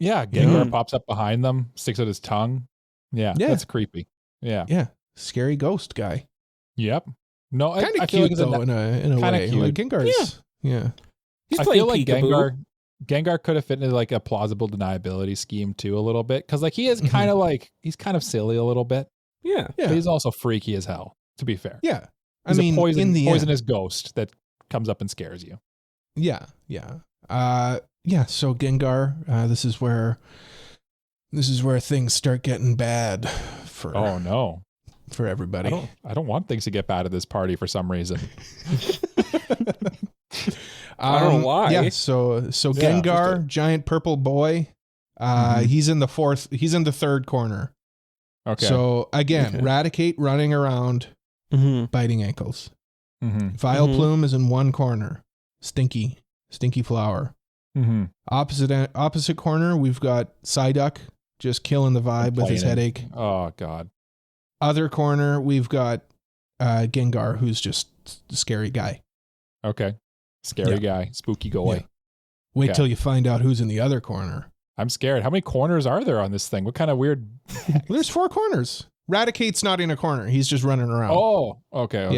Yeah, Gengar pops up behind them, sticks out his tongue. Yeah, that's creepy. Yeah. Yeah. Scary ghost guy. Yep. No, Kind I of feel cute like though, in a way. cute. Like Gengar's. Yeah. He's I playing feel like peekaboo. Gengar could have fit into like a plausible deniability scheme too a little bit. Cause like he is kind of like, he's kind of silly a little bit. Yeah. Yeah. But he's also freaky as hell, to be fair. Yeah. He's a poisonous end. ghost that comes up and scares you. Yeah. Yeah. So Gengar, this is where things start getting bad for Oh no. for everybody. I don't want things to get bad at this party for some reason. I don't know why. Yeah, so Gengar, giant purple boy. He's in the third corner. Okay. So again, Raticate running around, biting ankles. Vileplume is in one corner. Stinky flower. Opposite corner, we've got Psyduck just killing the vibe with his headache. Oh God. Other corner, we've got Gengar, who's just a scary guy. Okay. Scary guy. Spooky guy. Yeah. Wait till you find out who's in the other corner. I'm scared. How many corners are there on this thing? What kind of weird? Well, there's 4 corners. Raticate's not in a corner. He's just running around. Oh, okay.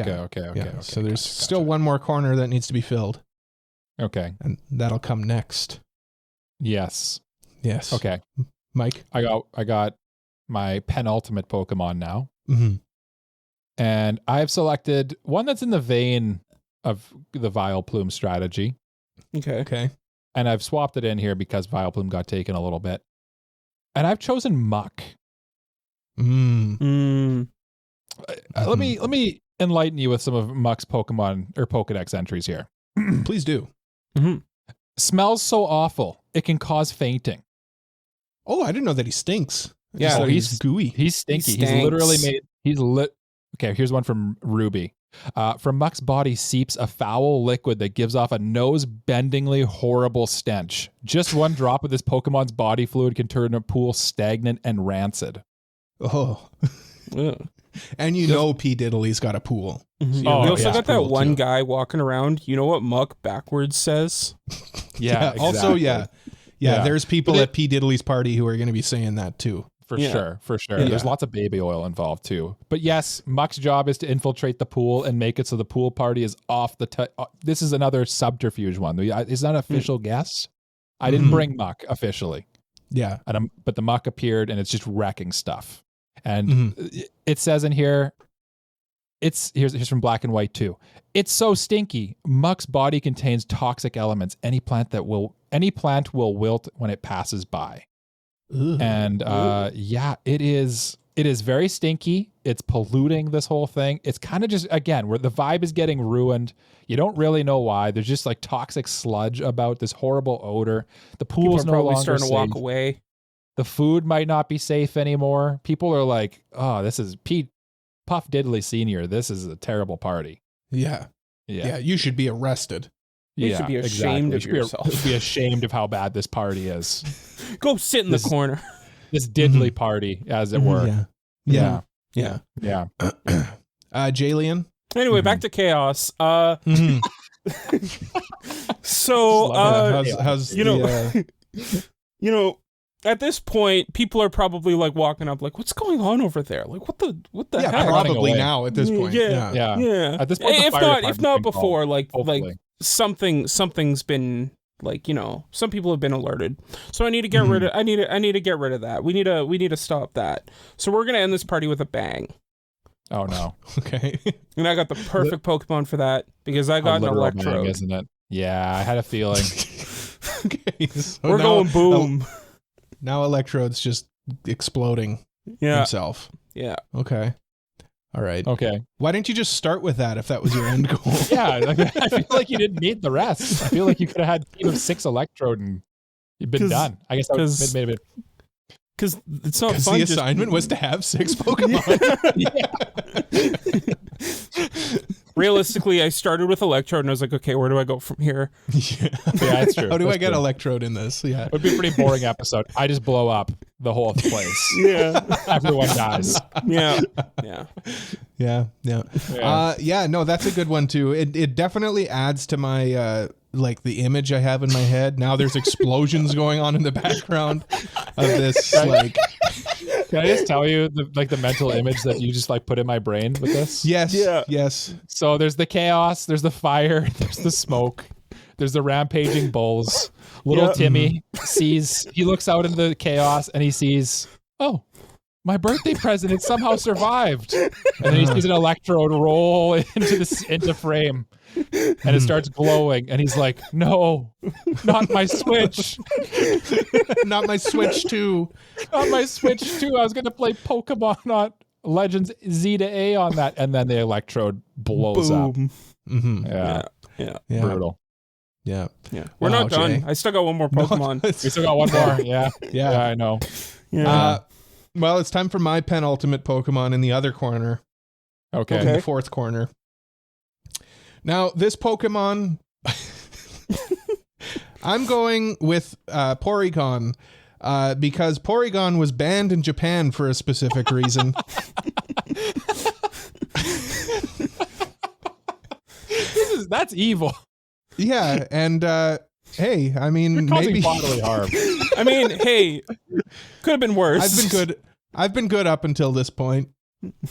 So there's still one more corner that needs to be filled. Okay. And that'll come next. Yes. Okay. Mike? I got my penultimate Pokemon now. Mm-hmm. And I've selected one that's in the vein of the Vileplume strategy. Okay. And I've swapped it in here because Vileplume got taken a little bit. And I've chosen Muck. Let me enlighten you with some of Muck's Pokemon or Pokedex entries here. Please do. Mm-hmm. Smells so awful, it can cause fainting. Oh, I didn't know that he stinks. Yeah, he's gooey. He's stinky. He He's stinks. literally made. Okay, here's one from Ruby. From Muck's body seeps a foul liquid that gives off a nose-bendingly horrible stench. Just one drop of this Pokemon's body fluid can turn a pool stagnant and rancid. Oh. Yeah. And you know P. Diddley's got a pool. Mm-hmm. Oh, we also yeah. got that Pool, one too. guy walking around. You know what Muck backwards says? Yeah, Also, exactly. yeah. There's people But at P. Diddley's party who are going to be saying that too. For Yeah. sure. Yeah. There's lots of baby oil involved too. But yes, Muck's job is to infiltrate the pool and make it so the pool party is off the... This is another subterfuge one. It's not an official guess. I didn't bring Muck officially. Yeah. But the Muck appeared and it's just wrecking stuff. And it says in here, here's from Black and White too. It's so stinky. Muck's body contains toxic elements. Any plant will wilt when it passes by. Ugh. And it is very stinky. It's polluting this whole thing. It's kind of just, again, where the vibe is getting ruined. You don't really know why. There's just like toxic sludge about this horrible odor. The People pool's are no probably longer starting to walk safe. away. The food might not be safe anymore. People are like, oh, this is Puff Diddley Sr. This is a terrible party. Yeah. You should be arrested. You should be ashamed of yourself. You should be ashamed of how bad this party is. Go sit in the corner. This Diddley party, as it were. Yeah. Jalian? Anyway, back to chaos. So, how's you know, at this point, people are probably like walking up, like, "What's going on over there? Like, what the yeah, heck?" probably away. now at this point. Yeah. At this point, the If fire not department's been before, called, like hopefully. something's been like, some people have been alerted. So I need to get rid of. I need to get rid of that. We need to stop that. So we're gonna end this party with a bang. Oh no. Okay. And I got the perfect Pokemon for that because I got an literal Electrode. bang, isn't it? Yeah, I had a feeling. Okay. So We're going boom. Now Electrode's just exploding himself. Yeah. Okay. All right. Okay. Why didn't you just start with that if that was your end goal? Yeah, I feel like you didn't need the rest. I feel like you could have had a team of 6 Electrode and you'd been done. I guess that would made it. Because it's not Because fun. the assignment was to have 6 Pokemon. Realistically, I started with Electrode and I was like, okay, where do I go from here? Yeah, that's true. How do I That's get true. Electrode in this? Yeah. It would be a pretty boring episode. I just blow up the whole place. Yeah. Everyone dies. Yeah. No, that's a good one too. It definitely adds to my like the image I have in my head. Now there's explosions going on in the background of this like. Can I just tell you the mental image that you just like put in my brain with this? Yes. Yeah. Yes. So there's the chaos, there's the fire, there's the smoke, there's the rampaging bulls. Little Timmy he looks out into the chaos and he sees, oh, my birthday present, it somehow survived. And then he sees an Electrode roll into frame. And it starts glowing, and he's like, "No, not my Switch, Not my Switch 2. not my Switch 2. I was gonna play Pokemon on Legends Z to A on that." And then the Electrode blows up. Mm-hmm. Yeah, Yeah. brutal. Yeah. We're Wow, not done. Jay. I still got one more Pokemon. We still got one more. Yeah, Yeah. I know. Well, it's time for my penultimate Pokemon in the other corner. Okay. In the 4th corner. Now, this Pokemon, I'm going with Porygon because Porygon was banned in Japan for a specific reason. That's evil. Yeah, and Hey, I mean, Causing maybe bodily harm. I mean, hey, could have been worse. I've been good up until this point.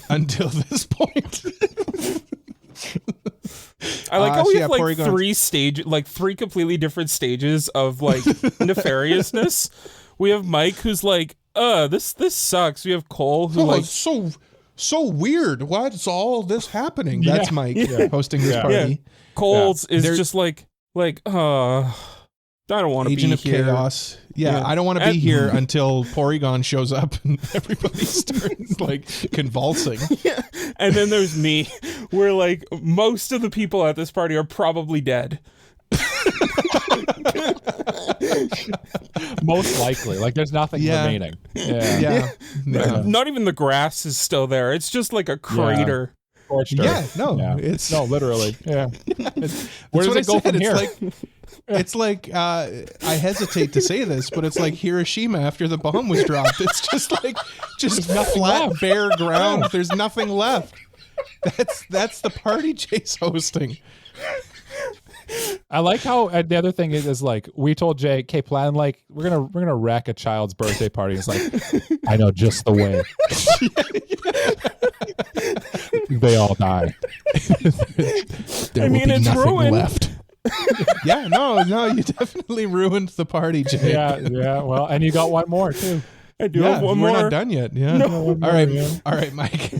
Until this point. I like how we have like Porygon. three completely different stages of like nefariousness. We have Mike who's like, this sucks. We have Cole who like it's so weird. Why is all this happening? That's Mike hosting this party. Yeah. Cole's is just like, I don't want to be Agent of here. Chaos. Yeah, I don't want to be here until Porygon shows up and everybody starts like convulsing. Yeah. And then there's me, where like most of the people at this party are probably dead. Most likely. Like there's nothing remaining. Yeah. Not even the grass is still there. It's just like a crater. It's literally. Yeah. Where does it go from here? It's like I hesitate to say this, but it's like Hiroshima after the bomb was dropped. It's just flat, bare ground. There's nothing left. That's the party Jay's hosting. I like how the other thing is like we told Jay, okay, plan like we're gonna wreck a child's birthday party. It's like I know just the way. They all die. There will be it's nothing ruined. Left. No, you definitely ruined the party, Jay. Yeah. Well, and you got one more too. I do have one more. We're not done yet. Yeah. No. All right, Mike.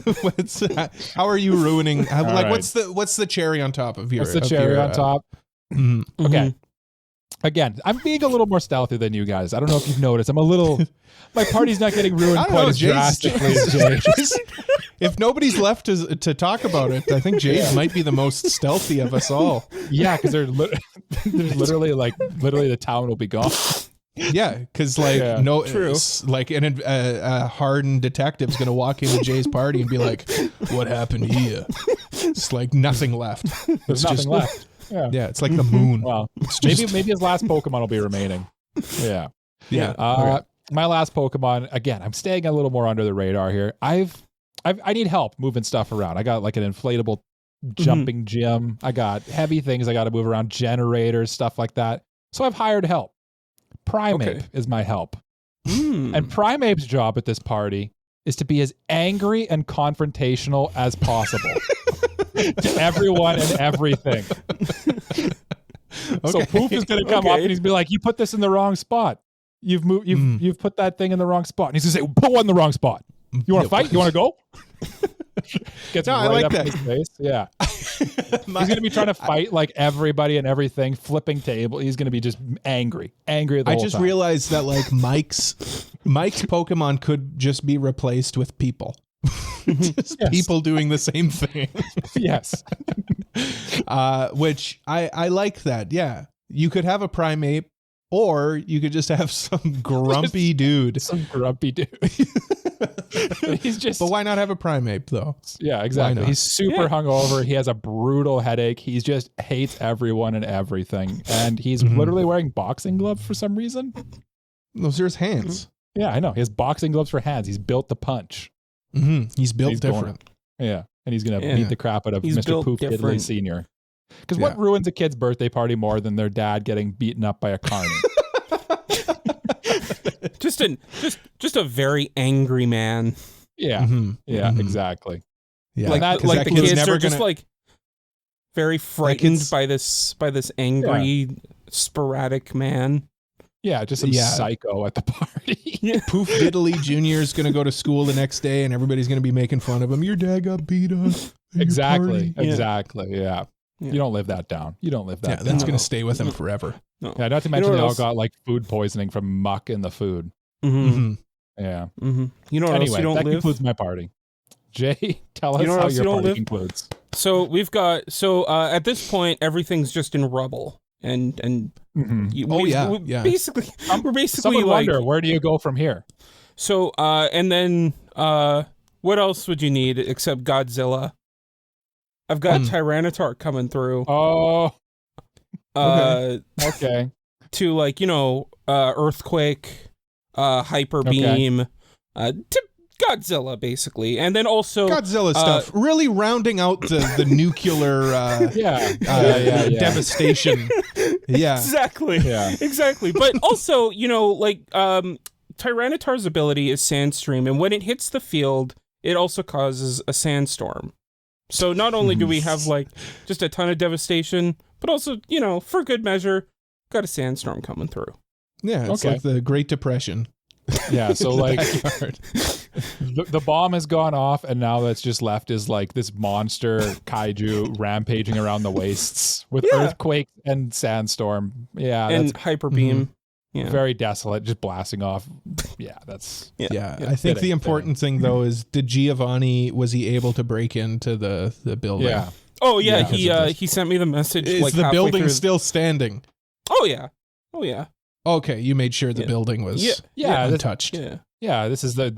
How are you ruining? What's the cherry on top of your? What's the cherry on top? Mm-hmm. Okay. Again, I'm being a little more stealthy than you guys. I don't know if you've noticed. My party's not getting ruined quite as drastically as Jay's. If nobody's left to talk about it, I think Jay's might be the most stealthy of us all. Yeah, because there's literally the town will be gone. Yeah, because a hardened detective's gonna walk into Jay's party and be like, "What happened here?" It's like nothing left. There's nothing left. Yeah, it's like the moon. Well, maybe his last Pokemon will be remaining. Yeah. My last Pokemon, again, I'm staying a little more under the radar here. I need help moving stuff around. I got like an inflatable jumping gym. I got heavy things I got to move around, generators, stuff like that. So I've hired help. Primeape is my help. And Primeape's job at this party is to be as angry and confrontational as possible to everyone and everything. So Poof is going to come up and he's be like, "You put this in the wrong spot. You've put that thing in the wrong spot." And he's going to say, "Put one in the wrong spot. You want to fight? You want to go?" Gets right like up in his face. Yeah. He's going to be trying to fight like everybody and everything, flipping table. He's going to be just angry the whole time. I just realized that like Mike's Pokemon could just be replaced with people. People doing the same thing. Yes. Which I like that. Yeah. You could have a Primeape, or you could just have some grumpy dude. Some grumpy dude. But why not have a Primeape though? Yeah, exactly. He's super hungover. He has a brutal headache. He just hates everyone and everything. And he's literally wearing boxing gloves for some reason. Those are his hands. Yeah, I know. He has boxing gloves for hands. He's built to punch. He's built different. And he's going to beat the crap out of Mr. Poof Diddley Sr. Because what ruins a kid's birthday party more than their dad getting beaten up by a carny? just a very angry man. Yeah. Exactly. Yeah. Like the kids are just like very frightened by this angry sporadic man. Yeah, just some psycho at the party. Poof Diddley Jr. is going to go to school the next day and everybody's going to be making fun of him. Your dad got beat up. Exactly. Yeah. You don't live that down. That's going to stay with him forever. No. Yeah, not to mention they all got like food poisoning from muck in the food. Yeah. You know what else you don't that live? concludes my party. Jay, tell us how your party concludes. So we've got at this point everything's just in rubble. And basically Someone like wonder, where do you go from here? So and then what else would you need except Godzilla? I've got Tyranitar coming through. Oh. Okay. To earthquake, hyper beam, to Godzilla, basically. And then also Godzilla stuff, really rounding out the nuclear devastation. Yeah. Exactly. Yeah. Exactly. But also, like Tyranitar's ability is Sandstream, and when it hits the field, it also causes a sandstorm. So not only do we have like just a ton of devastation, but also, for good measure, got a sandstorm coming through. Yeah, it's like the Great Depression. Yeah, so like the bomb has gone off, and now that's just left is like this monster kaiju rampaging around the wastes with earthquake and sandstorm. Yeah, and that's hyper beam. Yeah. very desolate, just blasting off. Yeah, that's I think the important thing though is, did Giovanni, was he able to break into the building? Yeah. Oh yeah, he sent me the message. Is like the halfway building through. still standing? Oh yeah. Okay, you made sure the building was untouched. Yeah, this is the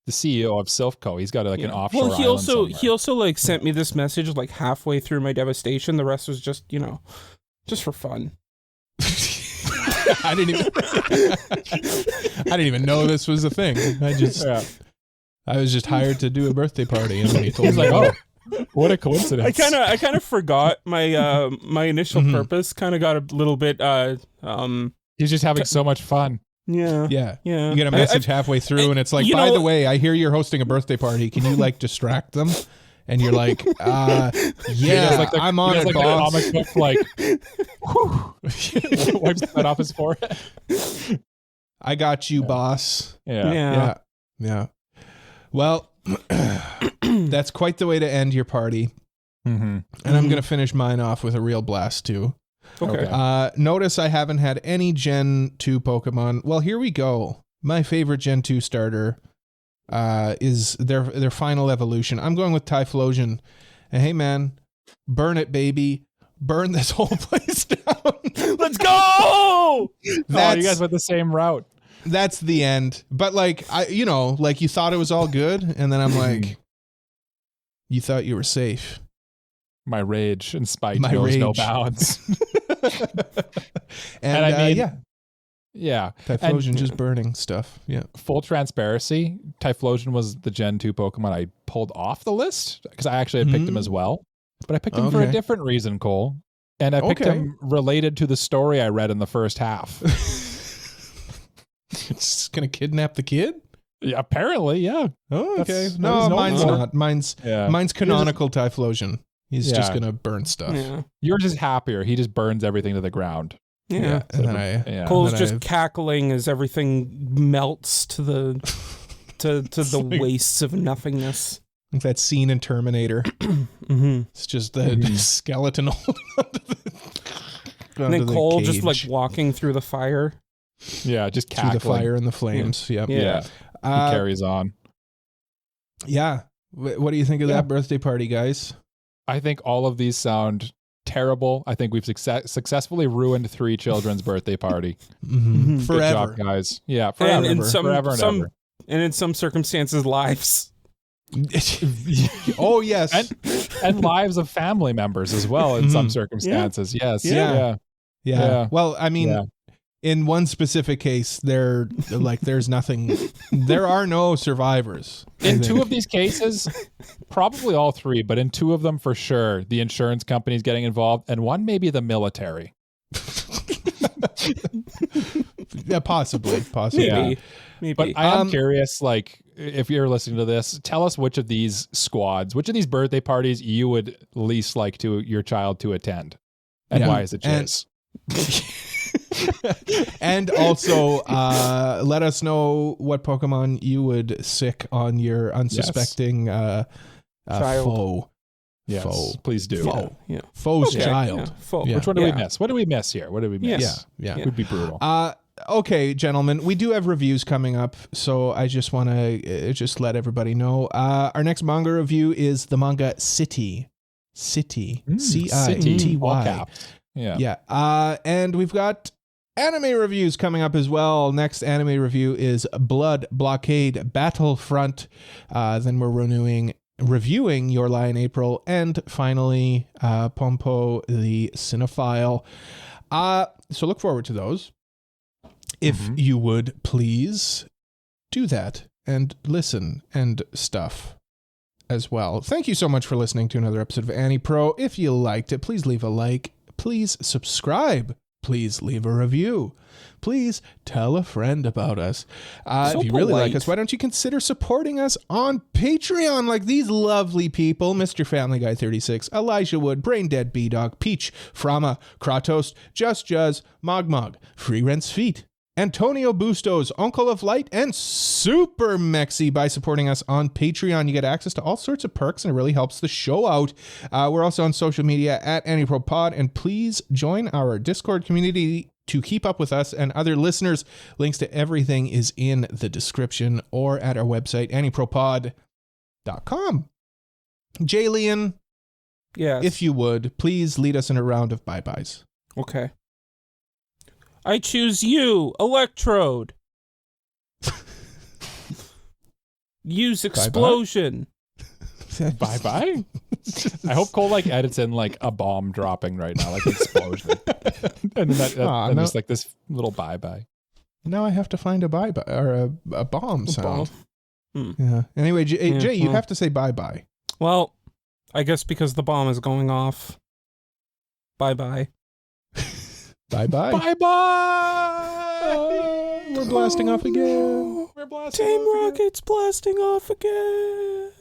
CEO of Silphco. He's got like an offshore Well, island somewhere. he also like sent me this message like halfway through my devastation. The rest was just just for fun. I didn't even know this was a thing. I was just hired to do a birthday party, and when he told me, like, what a coincidence! I kind of forgot my my initial purpose. Kind of got a little bit. He's just having so much fun. Yeah. You get a message halfway through, and it's like, by the way, I hear you're hosting a birthday party. Can you like distract them? And you're like, I'm on it, boss. Comic book, like, wipes that off his forehead. I got you, boss. Yeah. Well, that's quite the way to end your party. Mm-hmm. And I'm going to finish mine off with a real blast, too. Okay. Notice I haven't had any Gen 2 Pokemon. Well, here we go. My favorite Gen 2 starter is their final evolution. I'm going with Typhlosion. And hey, man, burn it, baby. Burn this whole place down. Let's go! You guys went the same route. That's the end. But like, like you thought it was all good. And then I'm like, you thought you were safe. My rage and spite knows no bounds. and I mean, yeah. Typhlosion just burning stuff. Yeah. Full transparency, Typhlosion was the Gen 2 Pokemon I pulled off the list because I actually had picked him as well. But I picked him for a different reason, Cole. And I picked him related to the story I read in the first half. It's going to kidnap the kid? Yeah, apparently, yeah. Oh, okay. No, mine's not. Mine's canonical Typhlosion. He's just going to burn stuff. Yeah. Yours is happier. He just burns everything to the ground. Yeah. And then Cole's just cackling as everything melts to the the wastes of nothingness. Like that scene in Terminator. It's just the skeleton holding onto and then Cole just like walking through the fire. Yeah, just cackling. Through the fire and the flames. Yeah. Yeah. He carries on. Yeah. What do you think of that birthday party, guys? I think all of these sound terrible. I think we've successfully ruined 3 children's birthday party. Forever. Good job, guys. Yeah, forever. Forever and ever. And in some circumstances, lives. Oh, yes. And lives of family members as well in some circumstances. Yes. Yeah. Well, I mean, in one specific case, there's nothing. There are no survivors. In 2 of these cases, probably all 3, but in 2 of them for sure, the insurance company's getting involved, and one maybe the military. Yeah, possibly. Yeah. Maybe. But I am curious, like, if you're listening to this, tell us which of these squads, which of these birthday parties you would least like your child to attend, and why is it Jay's? And also, let us know what Pokemon you would sick on your unsuspecting foe. Yes, foe. Please do. Foe. Yeah. Foe's child. Foe. Yeah. Which one did we miss? What did we miss here? What did we miss? Yeah. It would be brutal. Okay, gentlemen, we do have reviews coming up, so I just want to just let everybody know. Our next manga review is the manga City. City. C-I-T-Y. Yeah. And we've got anime reviews coming up as well. Next anime review is Blood, Blockade, Battlefront. Then we're reviewing Your Lie in April. And finally, Ponpo, the Cinephile. So look forward to those. If you would please do that. and listen and stuff as well. Thank you so much for listening to another episode of AniPro. If you liked it, please leave a like. Please subscribe. Please leave a review. Please tell a friend about us. So if you really polite. like us, why don't you consider supporting us on Patreon like these lovely people, Mr. Family Guy 36, Elijah Wood, Braindead B-Dog, Peach, Frama, Kratos, Just Juzz, Mogmog, Free Rent's Feet, Antonio Bustos, Uncle of Light, and Super Mexi. By supporting us on Patreon, you get access to all sorts of perks, and it really helps the show out. We're also on social media at AniProPod, and please join our Discord community to keep up with us and other listeners. Links to everything is in the description or at our website, AniProPod.com. Jalian, Yes. if you would, please lead us in a round of bye-byes. Okay. I choose you, Electrode. Use explosion. Bye-bye. I hope Cole like edits in like a bomb dropping right now, like an explosion. And then and there's like this little bye-bye. Now I have to find a bye-bye or a bomb sound. Bomb. Yeah. Anyway, Yeah, Jay, you well. have to say bye-bye. Well, I guess because the bomb is going off. Bye-bye. Bye-bye. Bye-bye. We're blasting off again. We're blasting Team off again. Rocket's blasting off again.